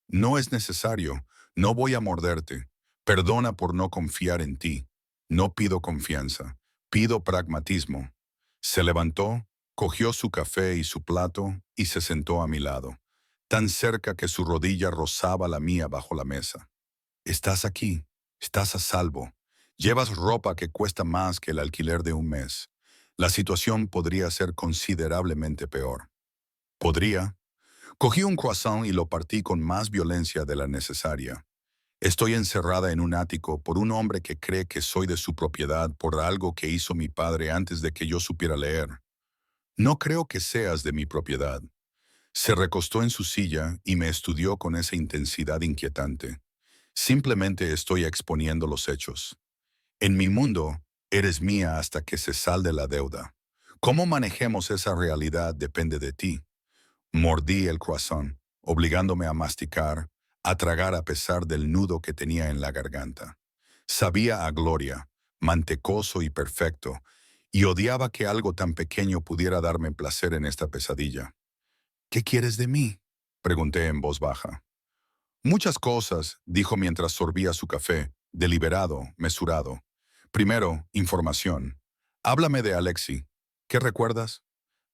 No es necesario, no voy a morderte. Perdona por no confiar en ti. No pido confianza, pido pragmatismo. Se levantó, cogió su café y su plato y se sentó a mi lado, tan cerca que su rodilla rozaba la mía bajo la mesa. Estás aquí, estás a salvo. Llevas ropa que cuesta más que el alquiler de un mes. La situación podría ser considerablemente peor. Podría. Cogí un croissant y lo partí con más violencia de la necesaria. Estoy encerrada en un ático por un hombre que cree que soy de su propiedad por algo que hizo mi padre antes de que yo supiera leer. No creo que seas de mi propiedad. Se recostó en su silla y me estudió con esa intensidad inquietante. Simplemente estoy exponiendo los hechos. En mi mundo, eres mía hasta que se salde la deuda. Cómo manejemos esa realidad depende de ti. Mordí el croissant, obligándome a masticar, a tragar a pesar del nudo que tenía en la garganta. Sabía a gloria, mantecoso y perfecto, y odiaba que algo tan pequeño pudiera darme placer en esta pesadilla. ¿Qué quieres de mí?, pregunté en voz baja. Muchas cosas, dijo mientras sorbía su café, deliberado, mesurado. Primero, información. Háblame de Alexi. ¿Qué recuerdas?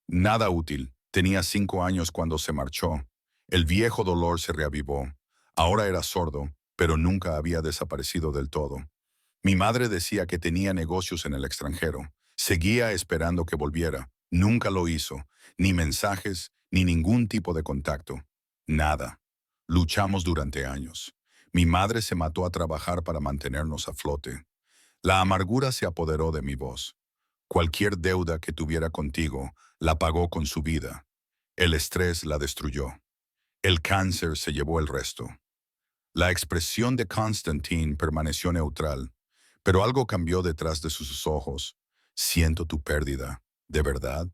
Nada útil. Tenía 5 años cuando se marchó. El viejo dolor se reavivó. Ahora era sordo, pero nunca había desaparecido del todo. Mi madre decía que tenía negocios en el extranjero. Seguía esperando que volviera. Nunca lo hizo. Ni mensajes, ni ningún tipo de contacto. Nada. Luchamos durante años. Mi madre se mató a trabajar para mantenernos a flote. La amargura se apoderó de mi voz. Cualquier deuda que tuviera contigo, la pagó con su vida. El estrés la destruyó. El cáncer se llevó el resto. La expresión de Constantine permaneció neutral, pero algo cambió detrás de sus ojos. Siento tu pérdida. ¿De verdad?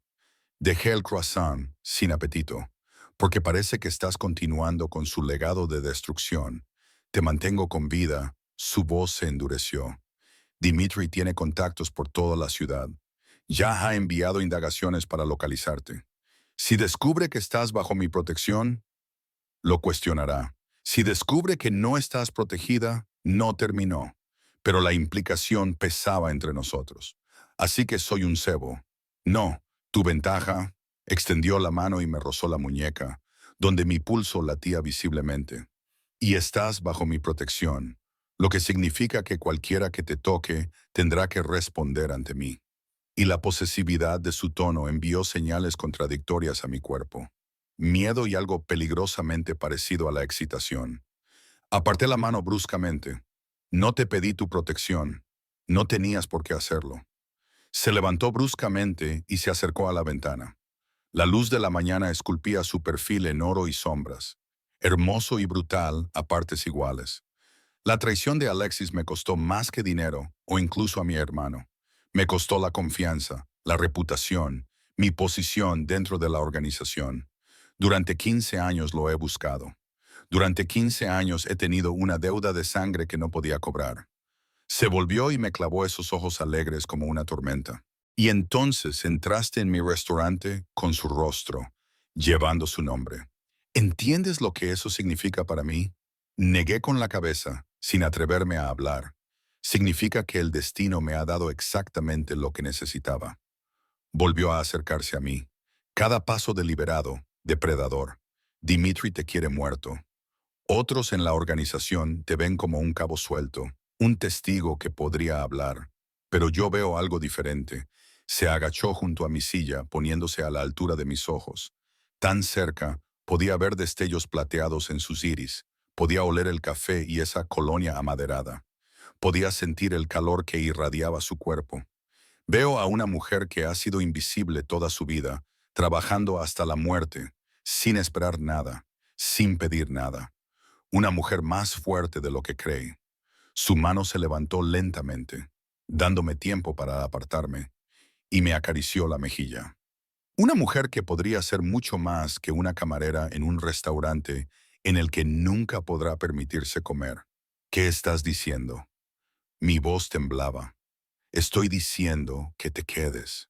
Dejé el croissant, sin apetito, porque parece que estás continuando con su legado de destrucción. Te mantengo con vida. Su voz se endureció. Dimitri tiene contactos por toda la ciudad. Ya ha enviado indagaciones para localizarte. Si descubre que estás bajo mi protección, lo cuestionará. Si descubre que no estás protegida, no terminó. Pero la implicación pesaba entre nosotros. Así que soy un cebo. No, tu ventaja. Extendió la mano y me rozó la muñeca, donde mi pulso latía visiblemente. Y estás bajo mi protección, lo que significa que cualquiera que te toque tendrá que responder ante mí. Y la posesividad de su tono envió señales contradictorias a mi cuerpo. Miedo y algo peligrosamente parecido a la excitación. Aparté la mano bruscamente. No te pedí tu protección. No tenías por qué hacerlo. Se levantó bruscamente y se acercó a la ventana. La luz de la mañana esculpía su perfil en oro y sombras, hermoso y brutal a partes iguales. La traición de Alexis me costó más que dinero o incluso a mi hermano. Me costó la confianza, la reputación, mi posición dentro de la organización. Durante 15 años lo he buscado. Durante 15 años he tenido una deuda de sangre que no podía cobrar. Se volvió y me clavó esos ojos alegres como una tormenta. Y entonces entraste en mi restaurante con su rostro, llevando su nombre. ¿Entiendes lo que eso significa para mí? Negué con la cabeza, sin atreverme a hablar. Significa que el destino me ha dado exactamente lo que necesitaba. Volvió a acercarse a mí. Cada paso deliberado, depredador. Dimitri te quiere muerto. Otros en la organización te ven como un cabo suelto, un testigo que podría hablar. Pero yo veo algo diferente. Se agachó junto a mi silla, poniéndose a la altura de mis ojos. Tan cerca, podía ver destellos plateados en sus iris. Podía oler el café y esa colonia amaderada. Podía sentir el calor que irradiaba su cuerpo. Veo a una mujer que ha sido invisible toda su vida, trabajando hasta la muerte, sin esperar nada, sin pedir nada. Una mujer más fuerte de lo que cree. Su mano se levantó lentamente, dándome tiempo para apartarme, y me acarició la mejilla. Una mujer que podría ser mucho más que una camarera en un restaurante en el que nunca podrá permitirse comer. ¿Qué estás diciendo? Mi voz temblaba. Estoy diciendo que te quedes.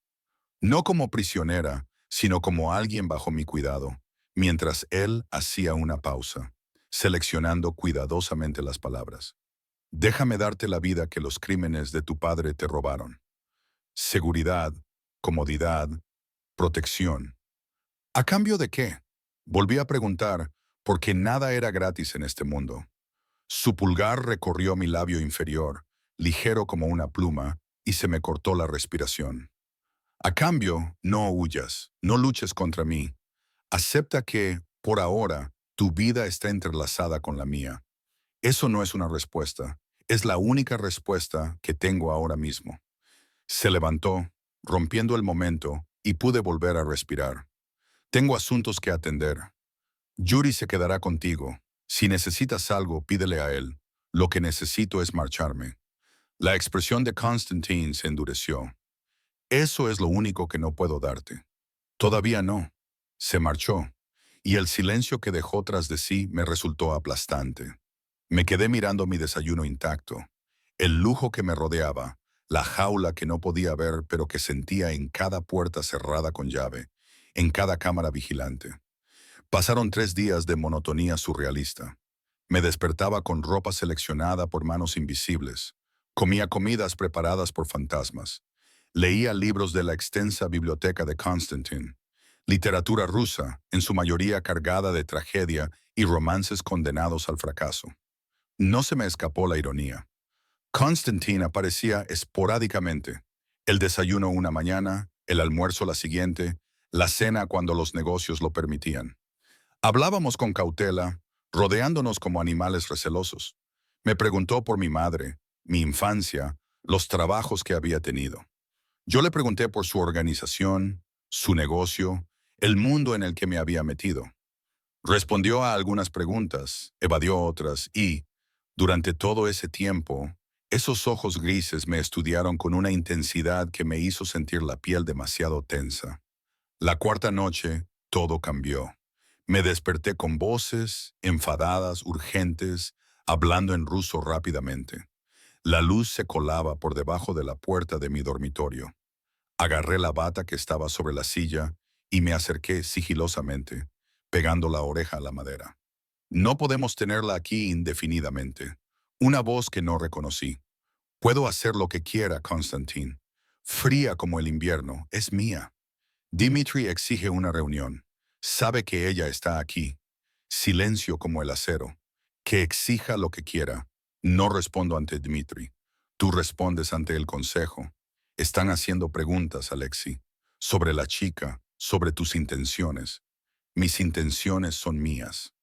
No como prisionera, sino como alguien bajo mi cuidado, mientras él hacía una pausa, seleccionando cuidadosamente las palabras. Déjame darte la vida que los crímenes de tu padre te robaron. Seguridad, comodidad, protección. ¿A cambio de qué? Volví a preguntar, porque nada era gratis en este mundo. Su pulgar recorrió mi labio inferior, ligero como una pluma, y se me cortó la respiración. A cambio, no huyas, no luches contra mí. Acepta que, por ahora, tu vida está entrelazada con la mía. Eso no es una respuesta, es la única respuesta que tengo ahora mismo. Se levantó, rompiendo el momento, y pude volver a respirar. Tengo asuntos que atender. Yuri se quedará contigo. Si necesitas algo, pídele a él. Lo que necesito es marcharme. La expresión de Constantine se endureció. Eso es lo único que no puedo darte. Todavía no. Se marchó, y el silencio que dejó tras de sí me resultó aplastante. Me quedé mirando mi desayuno intacto, el lujo que me rodeaba, la jaula que no podía ver pero que sentía en cada puerta cerrada con llave, en cada cámara vigilante. Pasaron 3 días de monotonía surrealista. Me despertaba con ropa seleccionada por manos invisibles. Comía comidas preparadas por fantasmas. Leía libros de la extensa biblioteca de Constantine. Literatura rusa, en su mayoría cargada de tragedia y romances condenados al fracaso. No se me escapó la ironía. Constantine aparecía esporádicamente. El desayuno una mañana, el almuerzo la siguiente, la cena cuando los negocios lo permitían. Hablábamos con cautela, rodeándonos como animales recelosos. Me preguntó por mi madre, mi infancia, los trabajos que había tenido. Yo le pregunté por su organización, su negocio, el mundo en el que me había metido. Respondió a algunas preguntas, evadió otras y, durante todo ese tiempo, esos ojos grises me estudiaron con una intensidad que me hizo sentir la piel demasiado tensa. La cuarta noche, todo cambió. Me desperté con voces, enfadadas, urgentes, hablando en ruso rápidamente. La luz se colaba por debajo de la puerta de mi dormitorio. Agarré la bata que estaba sobre la silla y me acerqué sigilosamente, pegando la oreja a la madera. No podemos tenerla aquí indefinidamente. Una voz que no reconocí. Puedo hacer lo que quiera, Constantine. Fría como el invierno, es mía. Dimitri exige una reunión. Sabe que ella está aquí. Silencio como el acero. Que exija lo que quiera. No respondo ante Dimitri. Tú respondes ante el consejo. Están haciendo preguntas, Alexi, sobre la chica, sobre tus intenciones. Mis intenciones son mías.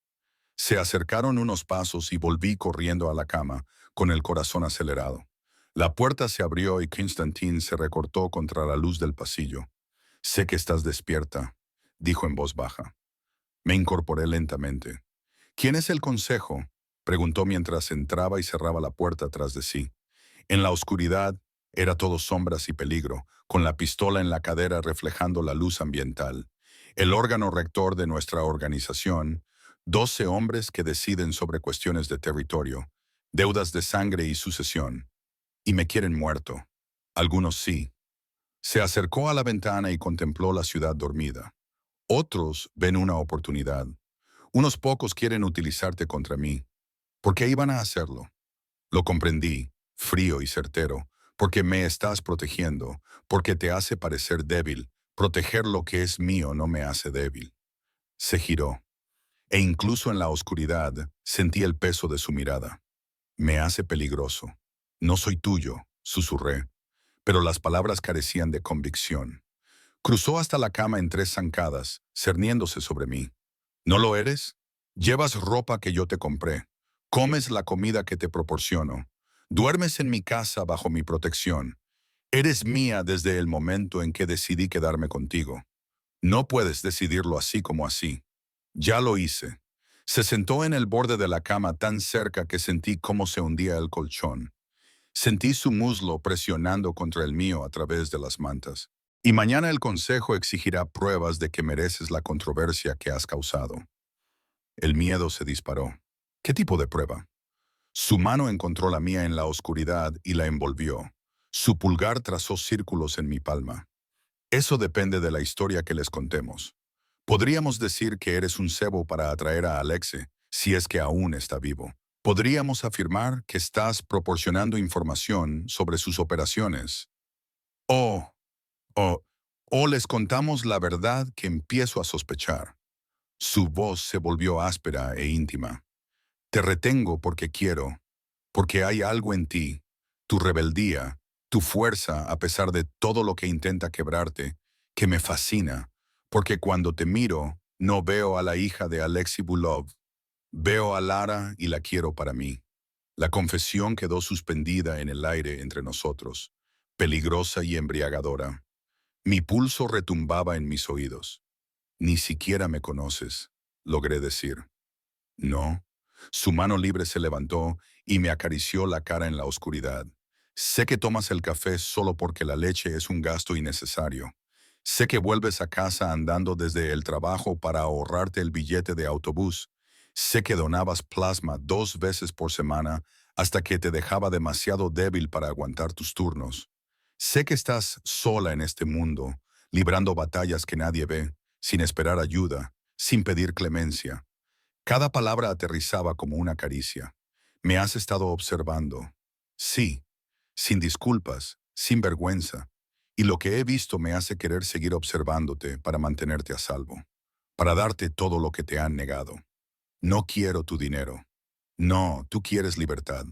Se acercaron unos pasos y volví corriendo a la cama, con el corazón acelerado. La puerta se abrió y Constantine se recortó contra la luz del pasillo. «Sé que estás despierta», dijo en voz baja. Me incorporé lentamente. «¿Quién es el consejo?», preguntó mientras entraba y cerraba la puerta tras de sí. En la oscuridad era todo sombras y peligro, con la pistola en la cadera reflejando la luz ambiental. El órgano rector de nuestra organización, 12 hombres que deciden sobre cuestiones de territorio, deudas de sangre y sucesión. Y me quieren muerto. Algunos sí. Se acercó a la ventana y contempló la ciudad dormida. Otros ven una oportunidad. Unos pocos quieren utilizarte contra mí. ¿Por qué iban a hacerlo? Lo comprendí, frío y certero, porque me estás protegiendo, porque te hace parecer débil. Proteger lo que es mío no me hace débil. Se giró, e incluso en la oscuridad sentí el peso de su mirada. Me hace peligroso. No soy tuyo, susurré, pero las palabras carecían de convicción. Cruzó hasta la cama en 3 zancadas, cerniéndose sobre mí. ¿No lo eres? Llevas ropa que yo te compré. Comes la comida que te proporciono. Duermes en mi casa bajo mi protección. Eres mía desde el momento en que decidí quedarme contigo. No puedes decidirlo así como así. Ya lo hice. Se sentó en el borde de la cama tan cerca que sentí cómo se hundía el colchón. Sentí su muslo presionando contra el mío a través de las mantas. Y mañana el consejo exigirá pruebas de que mereces la controversia que has causado. El miedo se disparó. ¿Qué tipo de prueba? Su mano encontró la mía en la oscuridad y la envolvió. Su pulgar trazó círculos en mi palma. Eso depende de la historia que les contemos. Podríamos decir que eres un cebo para atraer a Alexe, si es que aún está vivo. Podríamos afirmar que estás proporcionando información sobre sus operaciones. O, o, o les contamos la verdad que empiezo a sospechar. Su voz se volvió áspera e íntima. Te retengo porque quiero, porque hay algo en ti, tu rebeldía, tu fuerza a pesar de todo lo que intenta quebrarte, que me fascina, porque cuando te miro, no veo a la hija de Alexei Bulov, veo a Lara y la quiero para mí. La confesión quedó suspendida en el aire entre nosotros, peligrosa y embriagadora. Mi pulso retumbaba en mis oídos. Ni siquiera me conoces, logré decir. No. Su mano libre se levantó y me acarició la cara en la oscuridad. Sé que tomas el café solo porque la leche es un gasto innecesario. Sé que vuelves a casa andando desde el trabajo para ahorrarte el billete de autobús. Sé que donabas plasma 2 veces por semana hasta que te dejaba demasiado débil para aguantar tus turnos. Sé que estás sola en este mundo, librando batallas que nadie ve, sin esperar ayuda, sin pedir clemencia. Cada palabra aterrizaba como una caricia. Me has estado observando. Sí, sin disculpas, sin vergüenza. Y lo que he visto me hace querer seguir observándote para mantenerte a salvo, para darte todo lo que te han negado. No quiero tu dinero. No, tú quieres libertad.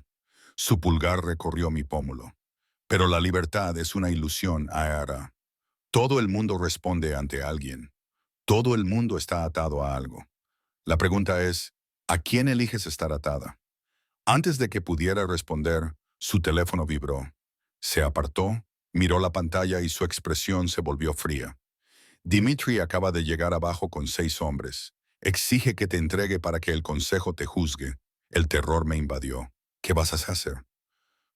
Su pulgar recorrió mi pómulo. Pero la libertad es una ilusión, Aara. Todo el mundo responde ante alguien. Todo el mundo está atado a algo. La pregunta es, ¿a quién eliges estar atada? Antes de que pudiera responder, su teléfono vibró. Se apartó, miró la pantalla y su expresión se volvió fría. Dimitri acaba de llegar abajo con 6 hombres. Exige que te entregue para que el consejo te juzgue. El terror me invadió. ¿Qué vas a hacer?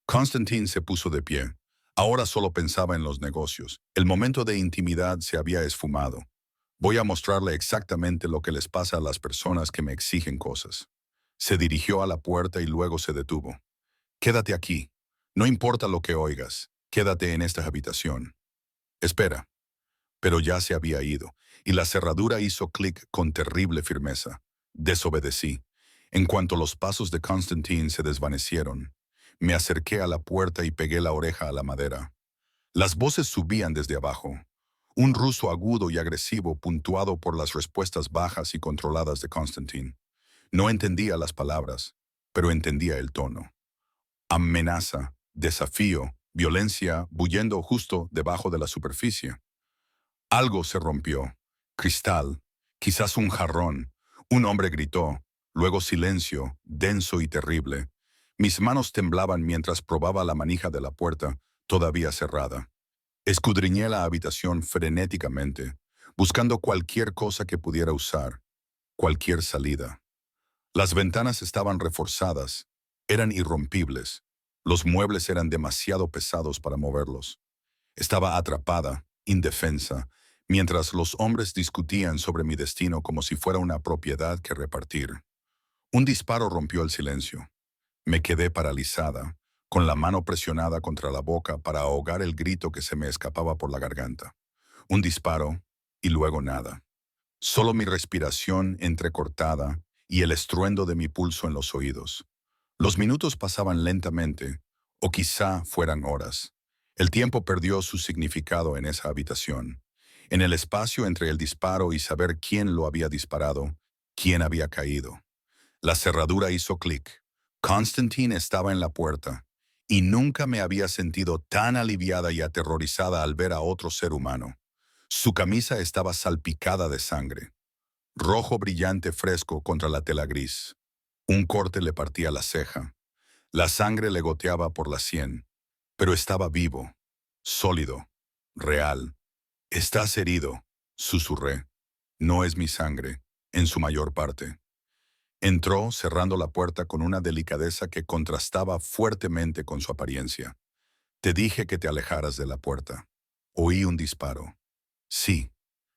Constantine se puso de pie. Ahora solo pensaba en los negocios. El momento de intimidad se había esfumado. Voy a mostrarle exactamente lo que les pasa a las personas que me exigen cosas. Se dirigió a la puerta y luego se detuvo. Quédate aquí. No importa lo que oigas. Quédate en esta habitación. Espera. Pero ya se había ido, y la cerradura hizo clic con terrible firmeza. Desobedecí. En cuanto los pasos de Constantine se desvanecieron, me acerqué a la puerta y pegué la oreja a la madera. Las voces subían desde abajo. Un ruso agudo y agresivo puntuado por las respuestas bajas y controladas de Constantine. No entendía las palabras, pero entendía el tono. Amenaza, desafío, violencia bullendo justo debajo de la superficie. Algo se rompió. Cristal, quizás un jarrón. Un hombre gritó, luego silencio, denso y terrible. Mis manos temblaban mientras probaba la manija de la puerta, todavía cerrada. Escudriñé la habitación frenéticamente, buscando cualquier cosa que pudiera usar, cualquier salida. Las ventanas estaban reforzadas, eran irrompibles. Los muebles eran demasiado pesados para moverlos. Estaba atrapada, indefensa, mientras los hombres discutían sobre mi destino como si fuera una propiedad que repartir. Un disparo rompió el silencio. Me quedé paralizada, con la mano presionada contra la boca para ahogar el grito que se me escapaba por la garganta. Un disparo y luego nada. Solo mi respiración entrecortada y el estruendo de mi pulso en los oídos. Los minutos pasaban lentamente, o quizá fueran horas. El tiempo perdió su significado en esa habitación. En el espacio entre el disparo y saber quién lo había disparado, quién había caído. La cerradura hizo clic. Constantine estaba en la puerta, y nunca me había sentido tan aliviada y aterrorizada al ver a otro ser humano. Su camisa estaba salpicada de sangre, rojo brillante fresco contra la tela gris. Un corte le partía la ceja. La sangre le goteaba por la sien, pero estaba vivo, sólido, real. «Estás herido», susurré. «No es mi sangre, en su mayor parte». Entró cerrando la puerta con una delicadeza que contrastaba fuertemente con su apariencia. «Te dije que te alejaras de la puerta». Oí un disparo. «Sí».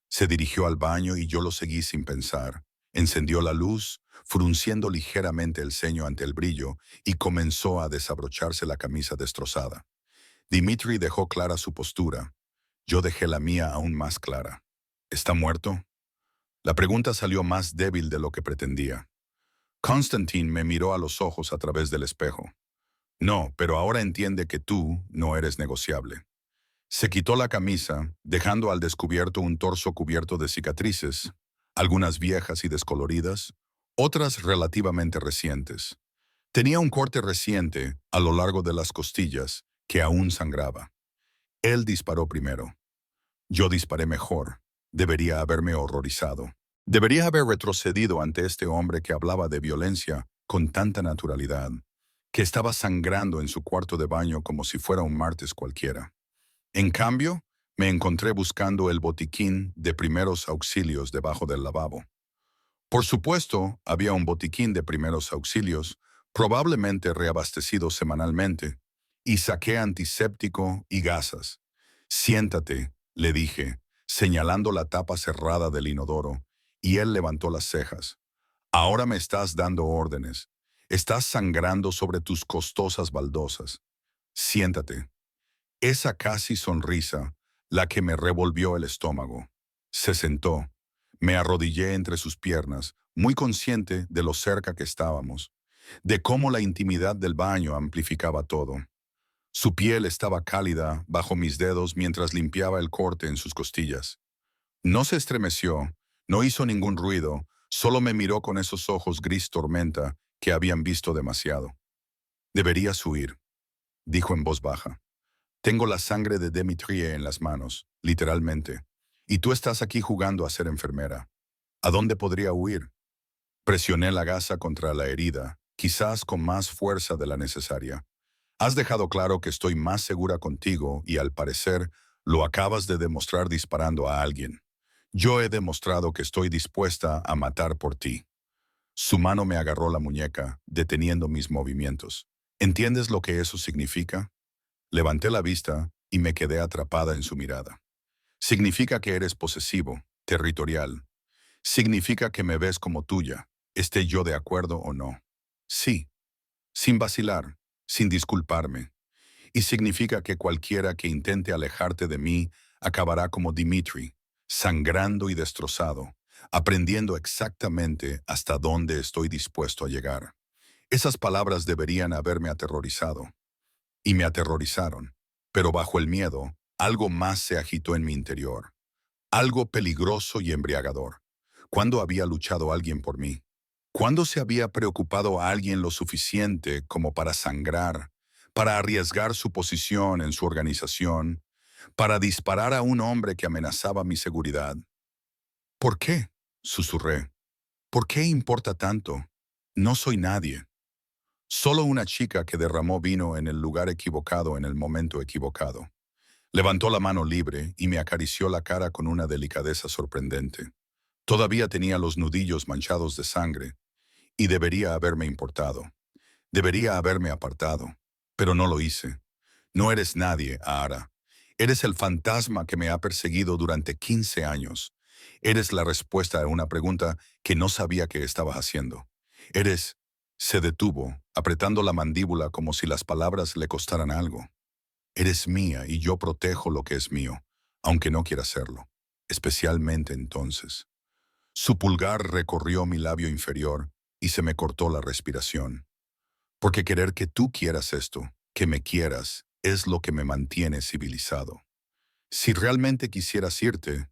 Se dirigió al baño y yo lo seguí sin pensar. Encendió la luz, frunciendo ligeramente el ceño ante el brillo, y comenzó a desabrocharse la camisa destrozada. Dimitri dejó clara su postura. Yo dejé la mía aún más clara. «¿Está muerto?». La pregunta salió más débil de lo que pretendía. Constantine me miró a los ojos a través del espejo. «No, pero ahora entiende que tú no eres negociable». Se quitó la camisa, dejando al descubierto un torso cubierto de cicatrices, algunas viejas y descoloridas, otras relativamente recientes. Tenía un corte reciente a lo largo de las costillas que aún sangraba. Él disparó primero. Yo disparé mejor. Debería haberme horrorizado. Debería haber retrocedido ante este hombre que hablaba de violencia con tanta naturalidad, que estaba sangrando en su cuarto de baño como si fuera un martes cualquiera. En cambio, me encontré buscando el botiquín de primeros auxilios debajo del lavabo. Por supuesto, había un botiquín de primeros auxilios, probablemente reabastecido semanalmente, y saqué antiséptico y gasas. «Siéntate», le dije, señalando la tapa cerrada del inodoro, y él levantó las cejas. «Ahora me estás dando órdenes. Estás sangrando sobre tus costosas baldosas. Siéntate». Esa casi sonrisa, la que me revolvió el estómago. Se sentó. Me arrodillé entre sus piernas, muy consciente de lo cerca que estábamos, de cómo la intimidad del baño amplificaba todo. Su piel estaba cálida bajo mis dedos mientras limpiaba el corte en sus costillas. No se estremeció, no hizo ningún ruido, solo me miró con esos ojos gris tormenta que habían visto demasiado. «Deberías huir», dijo en voz baja. «Tengo la sangre de Demetrie en las manos, literalmente, y tú estás aquí jugando a ser enfermera. ¿A dónde podría huir?». Presioné la gasa contra la herida, quizás con más fuerza de la necesaria. «Has dejado claro que estoy más segura contigo y, al parecer, lo acabas de demostrar disparando a alguien. Yo he demostrado que estoy dispuesta a matar por ti». Su mano me agarró la muñeca, deteniendo mis movimientos. «¿Entiendes lo que eso significa?». Levanté la vista y me quedé atrapada en su mirada. «Significa que eres posesivo, territorial. Significa que me ves como tuya, esté yo de acuerdo o no». «Sí», sin vacilar, sin disculparme. «Y significa que cualquiera que intente alejarte de mí acabará como Dimitri, sangrando y destrozado, aprendiendo exactamente hasta dónde estoy dispuesto a llegar». Esas palabras deberían haberme aterrorizado. Y me aterrorizaron, pero bajo el miedo, algo más se agitó en mi interior. Algo peligroso y embriagador. ¿Cuándo había luchado alguien por mí? ¿Cuándo se había preocupado a alguien lo suficiente como para sangrar, para arriesgar su posición en su organización, para disparar a un hombre que amenazaba mi seguridad? «¿Por qué?», susurré. «¿Por qué importa tanto? No soy nadie». Solo una chica que derramó vino en el lugar equivocado en el momento equivocado. Levantó la mano libre y me acarició la cara con una delicadeza sorprendente. Todavía tenía los nudillos manchados de sangre, y debería haberme importado. Debería haberme apartado, pero no lo hice. No eres nadie, Ahara. Eres el fantasma que me ha perseguido durante 15 años. Eres la respuesta a una pregunta que no sabía que estaba haciendo. Eres... Se detuvo, apretando la mandíbula como si las palabras le costaran algo. Eres mía y yo protejo lo que es mío, aunque no quiera hacerlo. Especialmente entonces. Su pulgar recorrió mi labio inferior y se me cortó la respiración. Porque querer que tú quieras esto, que me quieras, es lo que me mantiene civilizado. Si realmente quisieras irte,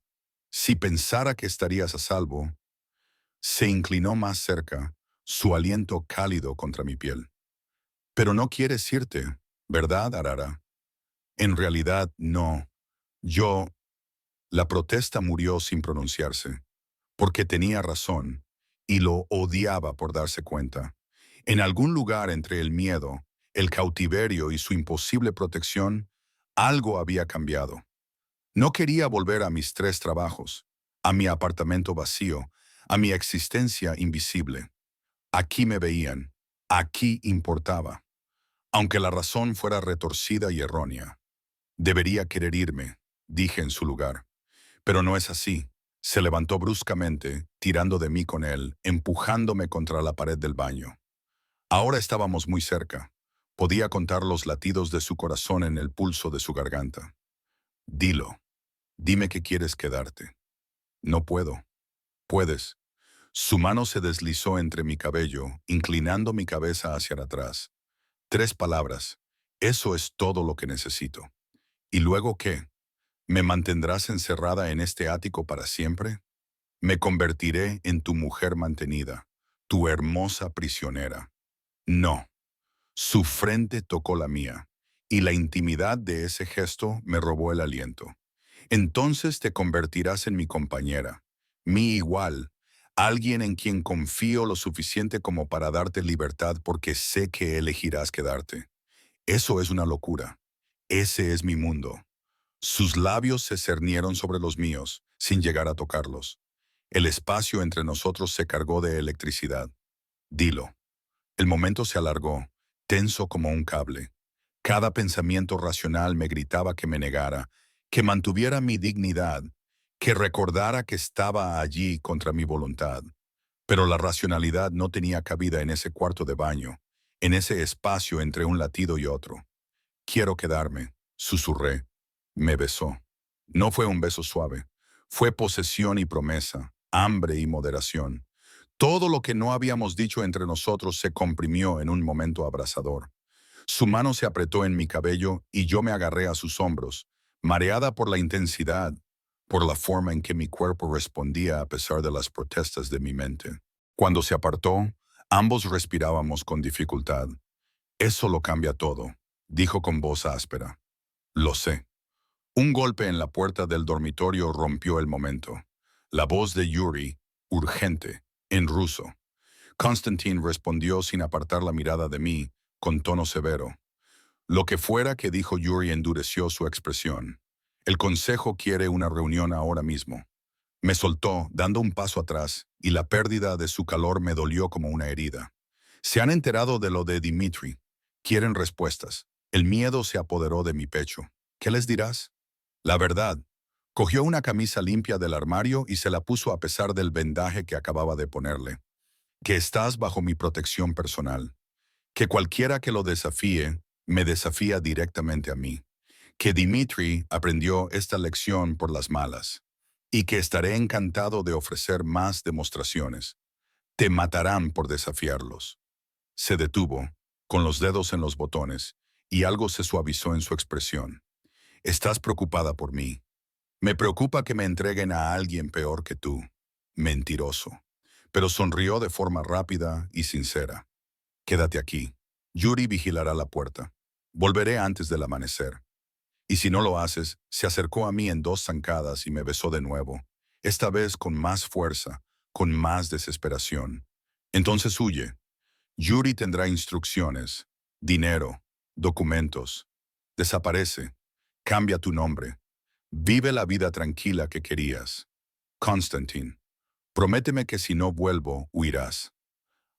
si pensara que estarías a salvo, se inclinó más cerca, su aliento cálido contra mi piel. Pero no quieres irte, ¿verdad, Arara? En realidad, no. Yo... La protesta murió sin pronunciarse, porque tenía razón, y lo odiaba por darse cuenta. En algún lugar entre el miedo, el cautiverio y su imposible protección, algo había cambiado. No quería volver a mis 3 trabajos, a mi apartamento vacío, a mi existencia invisible. Aquí me veían, aquí importaba, aunque la razón fuera retorcida y errónea. Debería querer irme, dije en su lugar. Pero no es así. Se levantó bruscamente, tirando de mí con él, empujándome contra la pared del baño. Ahora estábamos muy cerca. Podía contar los latidos de su corazón en el pulso de su garganta. Dilo. Dime que quieres quedarte. No puedo. Puedes. Su mano se deslizó entre mi cabello, inclinando mi cabeza hacia atrás. 3 palabras. Eso es todo lo que necesito. ¿Y luego qué? ¿Me mantendrás encerrada en este ático para siempre? Me convertiré en tu mujer mantenida, tu hermosa prisionera. No. Su frente tocó la mía, y la intimidad de ese gesto me robó el aliento. Entonces te convertirás en mi compañera, mi igual, alguien en quien confío lo suficiente como para darte libertad porque sé que elegirás quedarte. Eso es una locura. Ese es mi mundo. Sus labios se cernieron sobre los míos, sin llegar a tocarlos. El espacio entre nosotros se cargó de electricidad. Dilo. El momento se alargó, tenso como un cable. Cada pensamiento racional me gritaba que me negara, que mantuviera mi dignidad, que recordara que estaba allí contra mi voluntad. Pero la racionalidad no tenía cabida en ese cuarto de baño, en ese espacio entre un latido y otro. Quiero quedarme, susurré. Me besó. No fue un beso suave. Fue posesión y promesa, hambre y moderación. Todo lo que no habíamos dicho entre nosotros se comprimió en un momento abrasador. Su mano se apretó en mi cabello y yo me agarré a sus hombros, mareada por la intensidad, por la forma en que mi cuerpo respondía a pesar de las protestas de mi mente. Cuando se apartó, ambos respirábamos con dificultad. Eso lo cambia todo, dijo con voz áspera. Lo sé. Un golpe en la puerta del dormitorio rompió el momento. La voz de Yuri, urgente, en ruso. Konstantin respondió sin apartar la mirada de mí, con tono severo. Lo que fuera que dijo Yuri endureció su expresión. El consejo quiere una reunión ahora mismo. Me soltó, dando un paso atrás, y la pérdida de su calor me dolió como una herida. Se han enterado de lo de Dmitri. Quieren respuestas. El miedo se apoderó de mi pecho. ¿Qué les dirás? La verdad. Cogió una camisa limpia del armario y se la puso a pesar del vendaje que acababa de ponerle. Que estás bajo mi protección personal. Que cualquiera que lo desafíe, me desafía directamente a mí. Que Dmitri aprendió esta lección por las malas. Y que estaré encantado de ofrecer más demostraciones. Te matarán por desafiarlos. Se detuvo, con los dedos en los botones, y algo se suavizó en su expresión. Estás preocupada por mí. Me preocupa que me entreguen a alguien peor que tú. Mentiroso. Pero sonrió de forma rápida y sincera. Quédate aquí. Yuri vigilará la puerta. Volveré antes del amanecer. Y si no lo haces, se acercó a mí en 2 zancadas y me besó de nuevo, esta vez con más fuerza, con más desesperación. Entonces huye. Yuri tendrá instrucciones, dinero, documentos. Desaparece. Cambia tu nombre. Vive la vida tranquila que querías. Constantine, prométeme que si no vuelvo, huirás.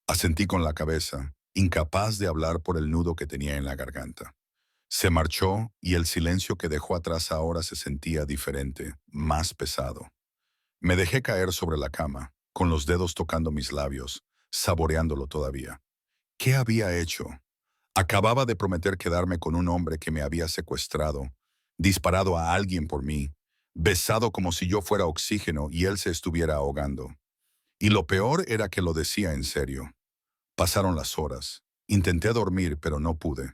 Asentí con la cabeza, incapaz de hablar por el nudo que tenía en la garganta. Se marchó y el silencio que dejó atrás ahora se sentía diferente, más pesado. Me dejé caer sobre la cama, con los dedos tocando mis labios, saboreándolo todavía. ¿Qué había hecho? Acababa de prometer quedarme con un hombre que me había secuestrado, disparado a alguien por mí, besado como si yo fuera oxígeno y él se estuviera ahogando. Y lo peor era que lo decía en serio. Pasaron las horas. Intenté dormir, pero no pude.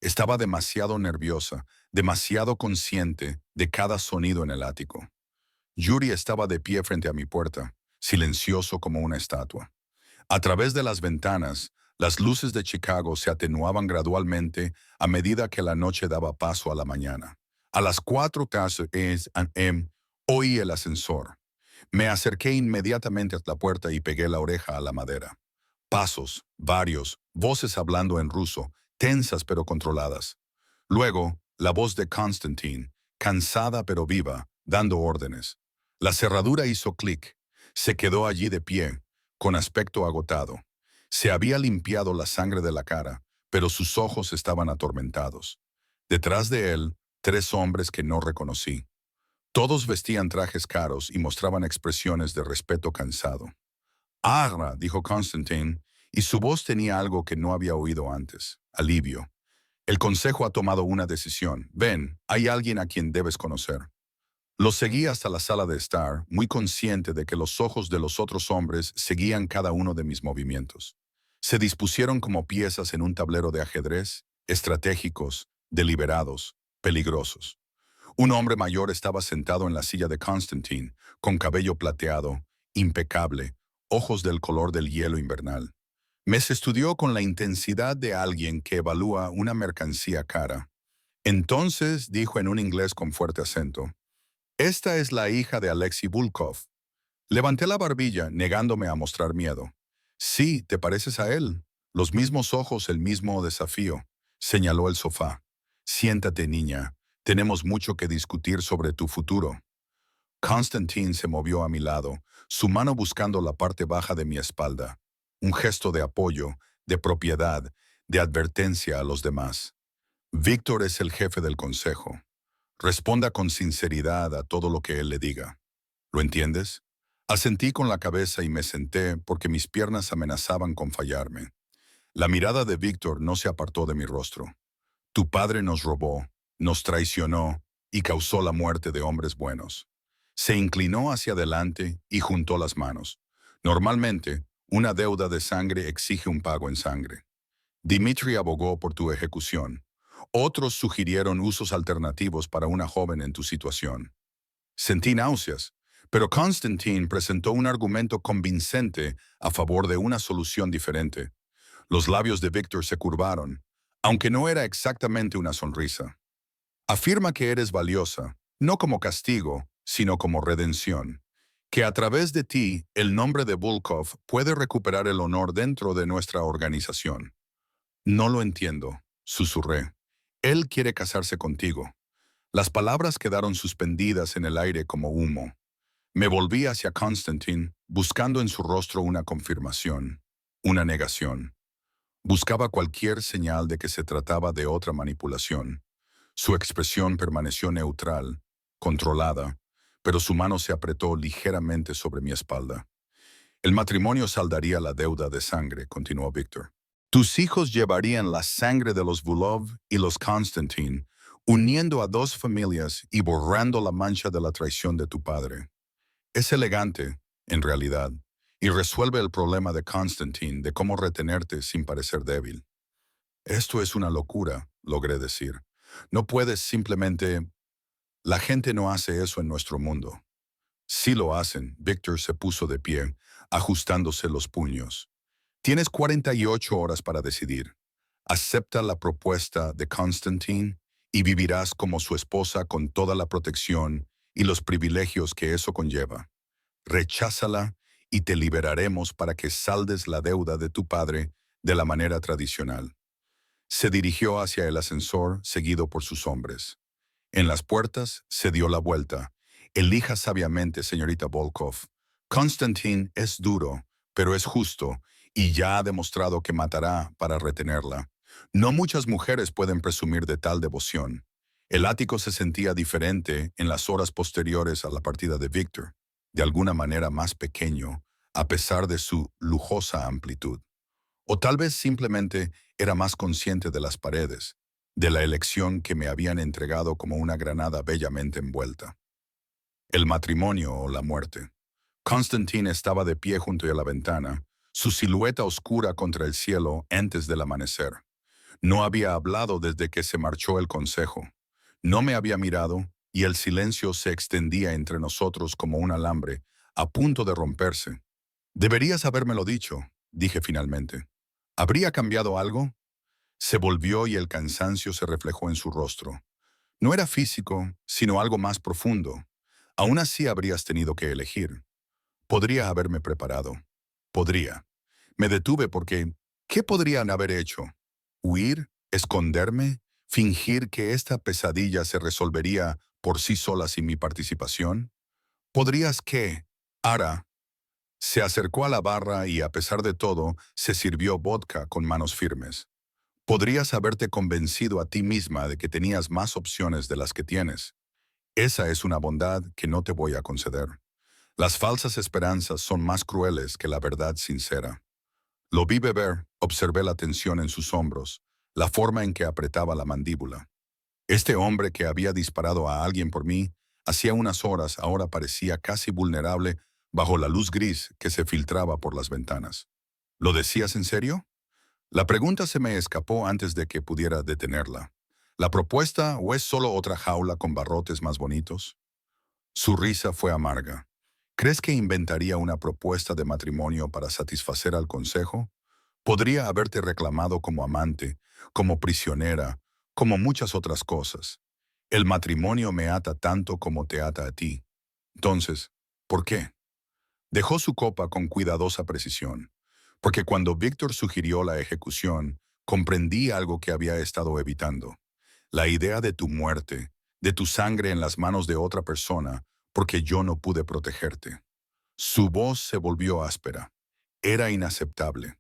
Estaba demasiado nerviosa, demasiado consciente de cada sonido en el ático. Yuri estaba de pie frente a mi puerta, silencioso como una estatua. A través de las ventanas, las luces de Chicago se atenuaban gradualmente a medida que la noche daba paso a la mañana. A las 4:00 a.m. oí el ascensor. Me acerqué inmediatamente a la puerta y pegué la oreja a la madera. Pasos, varios, voces hablando en ruso, tensas pero controladas. Luego, la voz de Constantine, cansada pero viva, dando órdenes. La cerradura hizo clic. Se quedó allí de pie, con aspecto agotado. Se había limpiado la sangre de la cara, pero sus ojos estaban atormentados. Detrás de él, 3 hombres que no reconocí. Todos vestían trajes caros y mostraban expresiones de respeto cansado. «Agra», dijo Constantine, y su voz tenía algo que no había oído antes, alivio. «El consejo ha tomado una decisión. Ven, hay alguien a quien debes conocer». Lo seguí hasta la sala de estar, muy consciente de que los ojos de los otros hombres seguían cada uno de mis movimientos. Se dispusieron como piezas en un tablero de ajedrez, estratégicos, deliberados, peligrosos. Un hombre mayor estaba sentado en la silla de Constantine, con cabello plateado, impecable, ojos del color del hielo invernal. Me estudió con la intensidad de alguien que evalúa una mercancía cara. Entonces dijo en un inglés con fuerte acento: «Esta es la hija de Alexei Volkov». Levanté la barbilla, negándome a mostrar miedo. «Sí, te pareces a él. Los mismos ojos, el mismo desafío», señaló el sofá. «Siéntate, niña. Tenemos mucho que discutir sobre tu futuro». Constantine se movió a mi lado, su mano buscando la parte baja de mi espalda. Un gesto de apoyo, de propiedad, de advertencia a los demás. «Víctor es el jefe del consejo. Responda con sinceridad a todo lo que él le diga. ¿Lo entiendes?». Asentí con la cabeza y me senté porque mis piernas amenazaban con fallarme. La mirada de Víctor no se apartó de mi rostro. «Tu padre nos robó, nos traicionó y causó la muerte de hombres buenos». Se inclinó hacia adelante y juntó las manos. «Normalmente, una deuda de sangre exige un pago en sangre. Dimitri abogó por tu ejecución. Otros sugirieron usos alternativos para una joven en tu situación». Sentí náuseas, pero Constantine presentó un argumento convincente a favor de una solución diferente. Los labios de Víctor se curvaron, aunque no era exactamente una sonrisa. «Afirma que eres valiosa, no como castigo, sino como redención. Que a través de ti, el nombre de Volkov puede recuperar el honor dentro de nuestra organización». «No lo entiendo», susurré. «Él quiere casarse contigo». Las palabras quedaron suspendidas en el aire como humo. Me volví hacia Constantine, buscando en su rostro una confirmación, una negación. Buscaba cualquier señal de que se trataba de otra manipulación. Su expresión permaneció neutral, controlada, pero su mano se apretó ligeramente sobre mi espalda. «El matrimonio saldaría la deuda de sangre», continuó Víctor. «Tus hijos llevarían la sangre de los Vulov y los Constantine, uniendo a 2 familias y borrando la mancha de la traición de tu padre». Es elegante, en realidad, y resuelve el problema de Constantine de cómo retenerte sin parecer débil. «Esto es una locura», logré decir. «No puedes simplemente...». «La gente no hace eso en nuestro mundo». «Sí lo hacen», Víctor se puso de pie, ajustándose los puños. «Tienes 48 horas para decidir. Acepta la propuesta de Constantine y vivirás como su esposa con toda la protección y los privilegios que eso conlleva. Recházala y te liberaremos para que saldes la deuda de tu padre de la manera tradicional. Se dirigió hacia el ascensor, seguido por sus hombres. En las puertas se dio la vuelta. Elija sabiamente, señorita Volkov. Constantine es duro, pero es justo, y ya ha demostrado que matará para retenerla. No muchas mujeres pueden presumir de tal devoción. El ático se sentía diferente en las horas posteriores a la partida de Victor, de alguna manera más pequeño, a pesar de su lujosa amplitud. O tal vez simplemente era más consciente de las paredes, de la elección que me habían entregado como una granada bellamente envuelta. El matrimonio o la muerte. Constantine estaba de pie junto a la ventana, su silueta oscura contra el cielo antes del amanecer. No había hablado desde que se marchó el consejo. No me había mirado y el silencio se extendía entre nosotros como un alambre, a punto de romperse. Deberías habérmelo dicho, dije finalmente. ¿Habría cambiado algo? Se volvió y el cansancio se reflejó en su rostro. No era físico, sino algo más profundo. Aún así habrías tenido que elegir. Podría haberme preparado. Podría. Me detuve porque, ¿qué podrían haber hecho? ¿Huir? ¿Esconderme? ¿Fingir que esta pesadilla se resolvería por sí sola sin mi participación? ¿Podrías qué? Ara se acercó a la barra y, a pesar de todo, se sirvió vodka con manos firmes. Podrías haberte convencido a ti misma de que tenías más opciones de las que tienes. Esa es una bondad que no te voy a conceder. Las falsas esperanzas son más crueles que la verdad sincera. Lo vi beber, observé la tensión en sus hombros, la forma en que apretaba la mandíbula. Este hombre que había disparado a alguien por mí, hacía unas horas ahora parecía casi vulnerable bajo la luz gris que se filtraba por las ventanas. ¿Lo decías en serio? La pregunta se me escapó antes de que pudiera detenerla. ¿La propuesta o es solo otra jaula con barrotes más bonitos? Su risa fue amarga. ¿Crees que inventaría una propuesta de matrimonio para satisfacer al consejo? Podría haberte reclamado como amante, como prisionera, como muchas otras cosas. El matrimonio me ata tanto como te ata a ti. Entonces, ¿por qué? Dejó su copa con cuidadosa precisión, porque cuando Víctor sugirió la ejecución, comprendí algo que había estado evitando. La idea de tu muerte, de tu sangre en las manos de otra persona, porque yo no pude protegerte. Su voz se volvió áspera. Era inaceptable.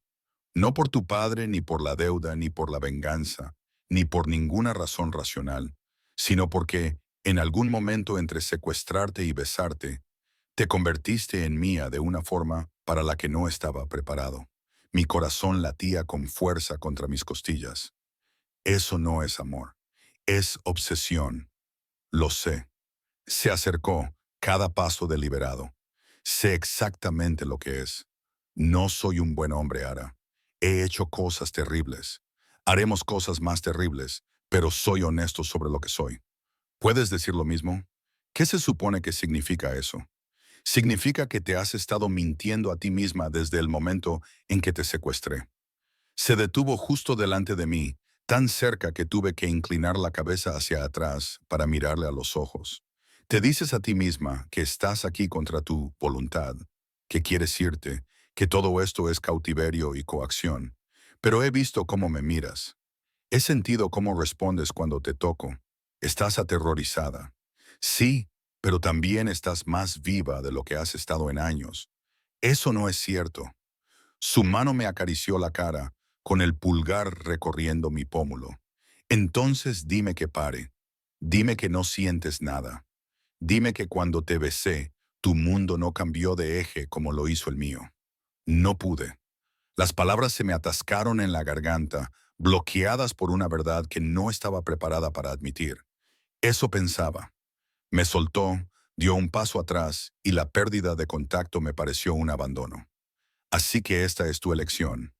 No por tu padre, ni por la deuda, ni por la venganza, ni por ninguna razón racional, sino porque, en algún momento entre secuestrarte y besarte, te convertiste en mía de una forma para la que no estaba preparado. Mi corazón latía con fuerza contra mis costillas. Eso no es amor, es obsesión. Lo sé. Se acercó, cada paso deliberado. Sé exactamente lo que es. No soy un buen hombre, Ara. He hecho cosas terribles. Haremos cosas más terribles, pero soy honesto sobre lo que soy. ¿Puedes decir lo mismo? ¿Qué se supone que significa eso? Significa que te has estado mintiendo a ti misma desde el momento en que te secuestré. Se detuvo justo delante de mí, tan cerca que tuve que inclinar la cabeza hacia atrás para mirarle a los ojos. Te dices a ti misma que estás aquí contra tu voluntad, que quieres irte, que todo esto es cautiverio y coacción. Pero he visto cómo me miras. He sentido cómo respondes cuando te toco. Estás aterrorizada. Sí, pero también estás más viva de lo que has estado en años. Eso no es cierto. Su mano me acarició la cara, con el pulgar recorriendo mi pómulo. Entonces dime que pare. Dime que no sientes nada. Dime que cuando te besé, tu mundo no cambió de eje como lo hizo el mío. No pude. Las palabras se me atascaron en la garganta, bloqueadas por una verdad que no estaba preparada para admitir. Eso pensaba. Me soltó, dio un paso atrás y la pérdida de contacto me pareció un abandono. Así que esta es tu elección.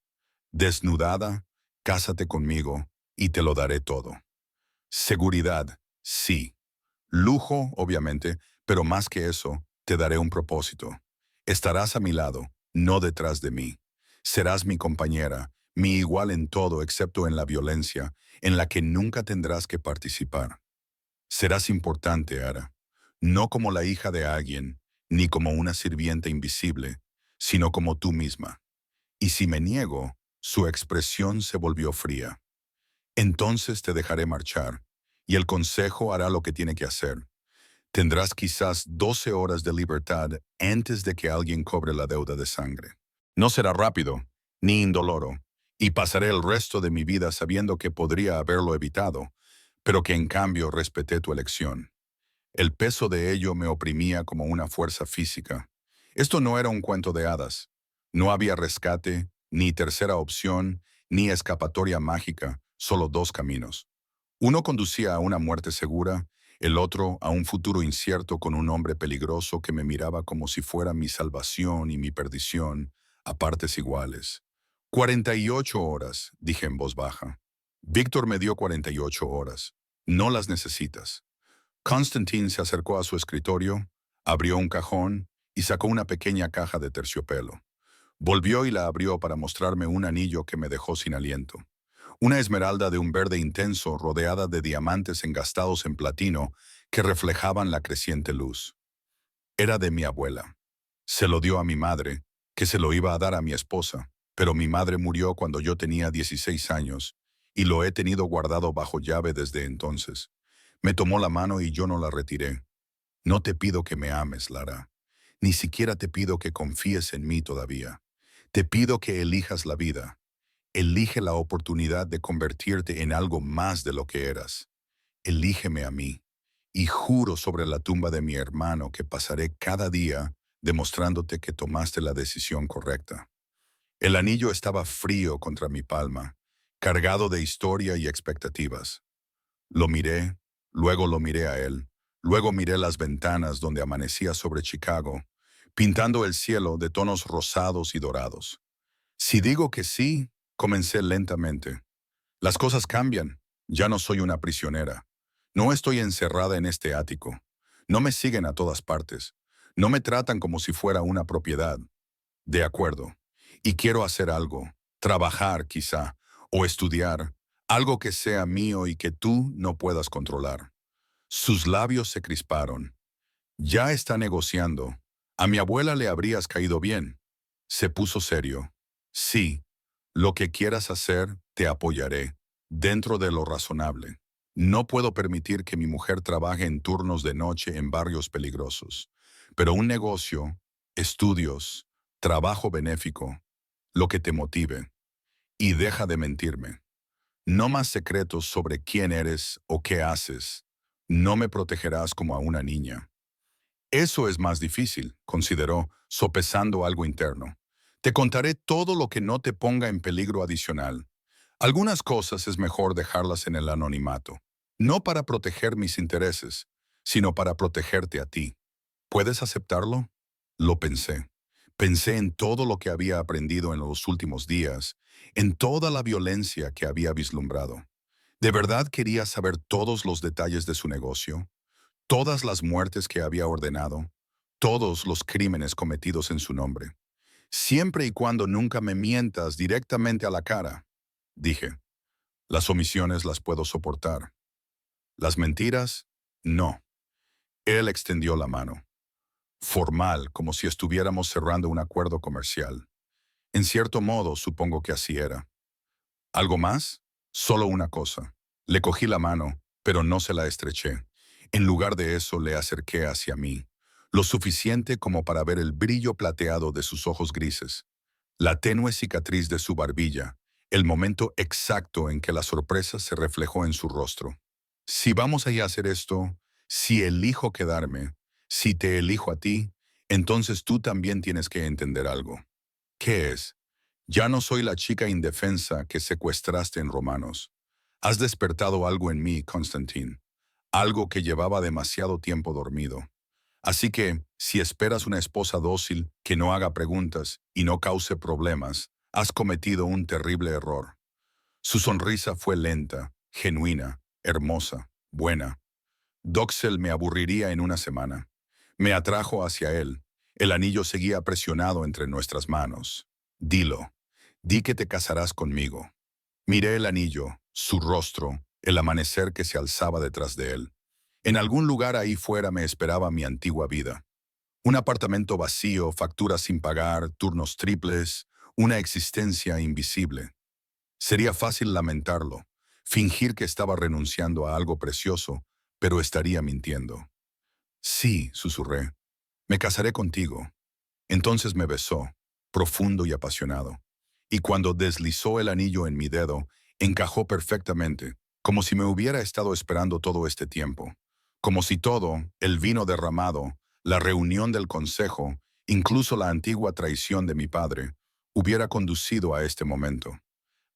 Desnudada, cásate conmigo y te lo daré todo. Seguridad, sí. Lujo, obviamente, pero más que eso, te daré un propósito. Estarás a mi lado, no detrás de mí. Serás mi compañera, mi igual en todo excepto en la violencia, en la que nunca tendrás que participar. Serás importante, Ara, no como la hija de alguien, ni como una sirvienta invisible, sino como tú misma. Y si me niego, Su expresión se volvió fría. Entonces te dejaré marchar, y el consejo hará lo que tiene que hacer. Tendrás quizás 12 horas de libertad antes de que alguien cobre la deuda de sangre. No será rápido, ni indoloro, y pasaré el resto de mi vida sabiendo que podría haberlo evitado, pero que en cambio respeté tu elección. El peso de ello me oprimía como una fuerza física. Esto no era un cuento de hadas. No había rescate, ni tercera opción, ni escapatoria mágica, solo dos caminos. Uno conducía a una muerte segura, el otro a un futuro incierto con un hombre peligroso que me miraba como si fuera mi salvación y mi perdición, a partes iguales. 48 horas, dije en voz baja. Víctor me dio 48 horas. No las necesitas. Constantine se acercó a su escritorio, abrió un cajón y sacó una pequeña caja de terciopelo. Volvió y la abrió para mostrarme un anillo que me dejó sin aliento. Una esmeralda de un verde intenso rodeada de diamantes engastados en platino que reflejaban la creciente luz. Era de mi abuela. Se lo dio a mi madre, que se lo iba a dar a mi esposa, pero mi madre murió cuando yo tenía 16 años y lo he tenido guardado bajo llave desde entonces. Me tomó la mano y yo no la retiré. No te pido que me ames, Lara. Ni siquiera te pido que confíes en mí todavía. Te pido que elijas la vida. Elige la oportunidad de convertirte en algo más de lo que eras. Elígeme a mí. Y juro sobre la tumba de mi hermano que pasaré cada día demostrándote que tomaste la decisión correcta. El anillo estaba frío contra mi palma, cargado de historia y expectativas. Lo miré, luego lo miré a él, luego miré las ventanas donde amanecía sobre Chicago, pintando el cielo de tonos rosados y dorados. Si digo que sí, comencé lentamente. Las cosas cambian. Ya no soy una prisionera. No estoy encerrada en este ático. No me siguen a todas partes. No me tratan como si fuera una propiedad. De acuerdo. Y quiero hacer algo. Trabajar, quizá. O estudiar. Algo que sea mío y que tú no puedas controlar. Sus labios se crisparon. Ya está negociando. A mi abuela le habrías caído bien. Se puso serio. Sí. Lo que quieras hacer, te apoyaré, dentro de lo razonable. No puedo permitir que mi mujer trabaje en turnos de noche en barrios peligrosos, pero un negocio, estudios, trabajo benéfico, lo que te motive. Y deja de mentirme. No más secretos sobre quién eres o qué haces. No me protegerás como a una niña. Eso es más difícil, consideró, sopesando algo interno. Te contaré todo lo que no te ponga en peligro adicional. Algunas cosas es mejor dejarlas en el anonimato, no para proteger mis intereses, sino para protegerte a ti. ¿Puedes aceptarlo? Lo pensé. Pensé en todo lo que había aprendido en los últimos días, en toda la violencia que había vislumbrado. ¿De verdad quería saber todos los detalles de su negocio? Todas las muertes que había ordenado, todos los crímenes cometidos en su nombre. Siempre y cuando nunca me mientas directamente a la cara, dije. Las omisiones las puedo soportar. Las mentiras, no. Él extendió la mano. Formal, como si estuviéramos cerrando un acuerdo comercial. En cierto modo, supongo que así era. ¿Algo más? Solo una cosa. Le cogí la mano, pero no se la estreché. En lugar de eso, le acerqué hacia mí, lo suficiente como para ver el brillo plateado de sus ojos grises, la tenue cicatriz de su barbilla, el momento exacto en que la sorpresa se reflejó en su rostro. Si vamos a hacer esto, si elijo quedarme, si te elijo a ti, entonces tú también tienes que entender algo. ¿Qué es? Ya no soy la chica indefensa que secuestraste en Romanos. Has despertado algo en mí, Constantine, algo que llevaba demasiado tiempo dormido. Así que, si esperas una esposa dócil que no haga preguntas y no cause problemas, has cometido un terrible error. Su sonrisa fue lenta, genuina, hermosa, buena. Doxel me aburriría en una semana. Me atrajo hacia él. El anillo seguía presionado entre nuestras manos. Dilo. Di que te casarás conmigo. Miré el anillo, su rostro, el amanecer que se alzaba detrás de él. En algún lugar ahí fuera me esperaba mi antigua vida. Un apartamento vacío, facturas sin pagar, turnos triples, una existencia invisible. Sería fácil lamentarlo, fingir que estaba renunciando a algo precioso, pero estaría mintiendo. Sí, susurré, me casaré contigo. Entonces me besó, profundo y apasionado. Y cuando deslizó el anillo en mi dedo, encajó perfectamente, como si me hubiera estado esperando todo este tiempo. Como si todo, el vino derramado, la reunión del consejo, incluso la antigua traición de mi padre, hubiera conducido a este momento.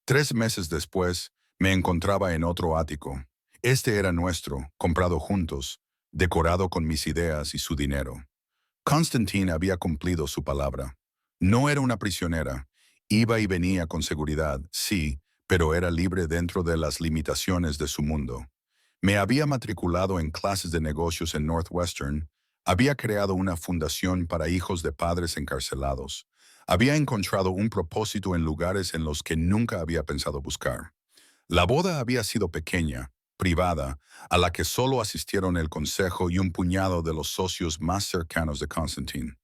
3 meses después, me encontraba en otro ático. Este era nuestro, comprado juntos, decorado con mis ideas y su dinero. Constantine había cumplido su palabra. No era una prisionera. Iba y venía con seguridad, sí, pero era libre dentro de las limitaciones de su mundo. Me había matriculado en clases de negocios en Northwestern, había creado una fundación para hijos de padres encarcelados, había encontrado un propósito en lugares en los que nunca había pensado buscar. La boda había sido pequeña, privada, a la que solo asistieron el consejo y un puñado de los socios más cercanos de Constantine.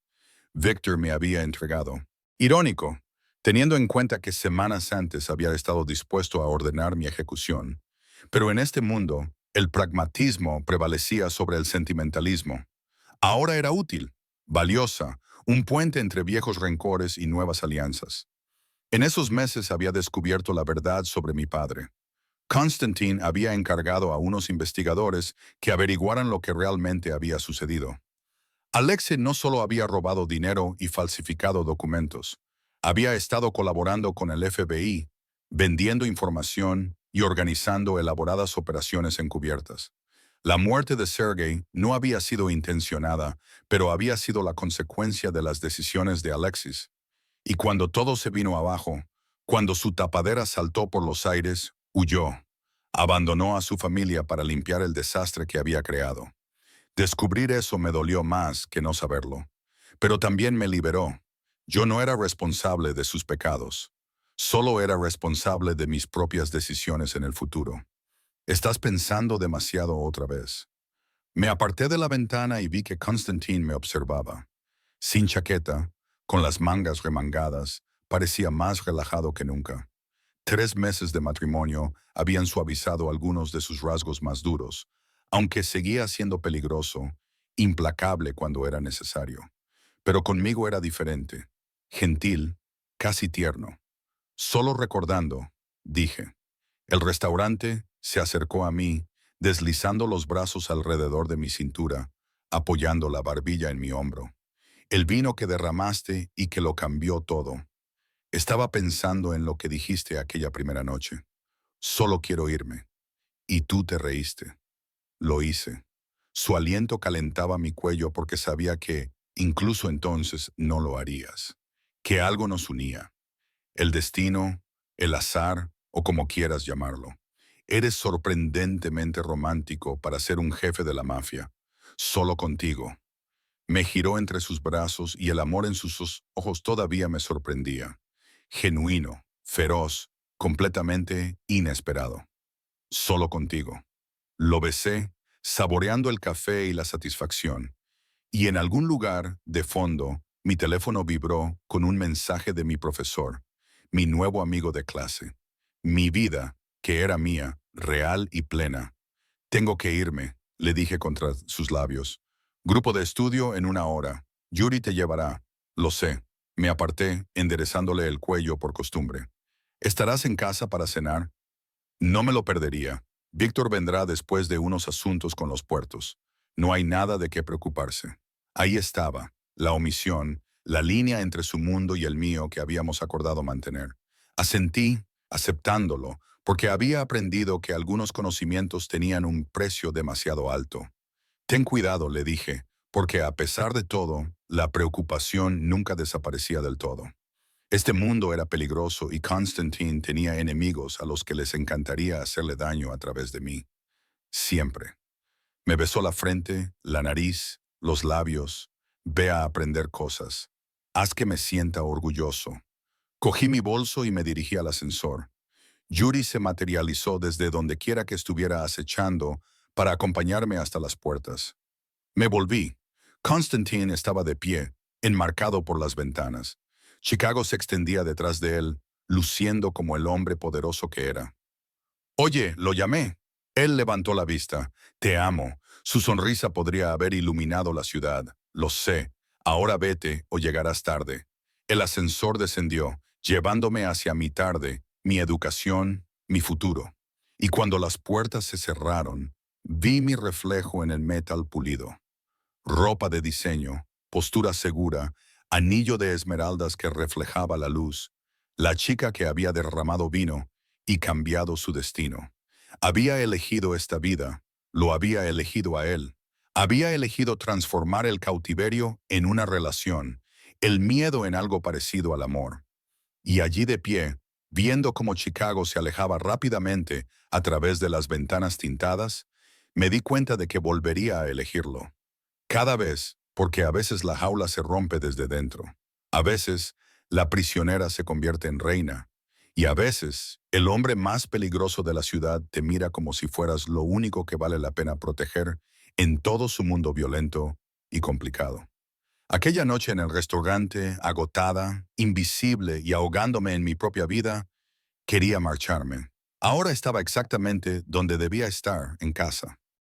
Victor me había entregado. Irónico, teniendo en cuenta que semanas antes había estado dispuesto a ordenar mi ejecución. Pero en este mundo, el pragmatismo prevalecía sobre el sentimentalismo. Ahora era útil, valiosa, un puente entre viejos rencores y nuevas alianzas. En esos meses había descubierto la verdad sobre mi padre. Constantine había encargado a unos investigadores que averiguaran lo que realmente había sucedido. Alexei no solo había robado dinero y falsificado documentos, había estado colaborando con el FBI, vendiendo información y organizando elaboradas operaciones encubiertas. La muerte de Sergei no había sido intencionada, pero había sido la consecuencia de las decisiones de Alexis. Y cuando todo se vino abajo, cuando su tapadera saltó por los aires, huyó. Abandonó a su familia para limpiar el desastre que había creado. Descubrir eso me dolió más que no saberlo. Pero también me liberó. Yo no era responsable de sus pecados. Solo era responsable de mis propias decisiones en el futuro. Estás pensando demasiado otra vez. Me aparté de la ventana y vi que Constantine me observaba. Sin chaqueta, con las mangas remangadas, parecía más relajado que nunca. 3 meses de matrimonio habían suavizado algunos de sus rasgos más duros, aunque seguía siendo peligroso, implacable cuando era necesario. Pero conmigo era diferente, gentil, casi tierno. Solo recordando, dije. El restaurante se acercó a mí, deslizando los brazos alrededor de mi cintura, apoyando la barbilla en mi hombro. El vino que derramaste y que lo cambió todo. Estaba pensando en lo que dijiste aquella primera noche. Solo quiero irme. Y tú te reíste. Lo hice. Su aliento calentaba mi cuello porque sabía que, incluso entonces, no lo harías. Que algo nos unía. El destino, el azar, o como quieras llamarlo. Eres sorprendentemente romántico para ser un jefe de la mafia. Solo contigo. Me giró entre sus brazos y el amor en sus ojos todavía me sorprendía. Genuino, feroz, completamente inesperado. Solo contigo. Lo besé, saboreando el café y la satisfacción. Y en algún lugar, de fondo, mi teléfono vibró con un mensaje de mi profesor, mi nuevo amigo de clase. Mi vida, que era mía, real y plena. Tengo que irme, le dije contra sus labios. Grupo de estudio en 1 hora. Yuri te llevará. Lo sé. Me aparté, enderezándole el cuello por costumbre. ¿Estarás en casa para cenar? No me lo perdería. Víctor vendrá después de unos asuntos con los puertos. No hay nada de qué preocuparse. Ahí estaba, la omisión, la línea entre su mundo y el mío que habíamos acordado mantener. Asentí, aceptándolo, porque había aprendido que algunos conocimientos tenían un precio demasiado alto. Ten cuidado, le dije, porque a pesar de todo, la preocupación nunca desaparecía del todo. Este mundo era peligroso y Constantine tenía enemigos a los que les encantaría hacerle daño a través de mí. Siempre. Me besó la frente, la nariz, los labios. Ve a aprender cosas. Haz que me sienta orgulloso. Cogí mi bolso y me dirigí al ascensor. Yuri se materializó desde donde quiera que estuviera acechando para acompañarme hasta las puertas. Me volví. Constantine estaba de pie, enmarcado por las ventanas. Chicago se extendía detrás de él, luciendo como el hombre poderoso que era. Oye, lo llamé. Él levantó la vista. Te amo. Su sonrisa podría haber iluminado la ciudad. Lo sé. Ahora vete o llegarás tarde. El ascensor descendió, llevándome hacia mi tarde, mi educación, mi futuro. Y cuando las puertas se cerraron, vi mi reflejo en el metal pulido. Ropa de diseño, postura segura, anillo de esmeraldas que reflejaba la luz, la chica que había derramado vino y cambiado su destino. Había elegido esta vida, lo había elegido a él. Había elegido transformar el cautiverio en una relación, el miedo en algo parecido al amor. Y allí de pie, viendo cómo Chicago se alejaba rápidamente a través de las ventanas tintadas, me di cuenta de que volvería a elegirlo. Cada vez, porque a veces la jaula se rompe desde dentro. A veces, la prisionera se convierte en reina. Y a veces, el hombre más peligroso de la ciudad te mira como si fueras lo único que vale la pena proteger en todo su mundo violento y complicado. Aquella noche en el restaurante, agotada, invisible y ahogándome en mi propia vida, quería marcharme. Ahora estaba exactamente donde debía estar, en casa.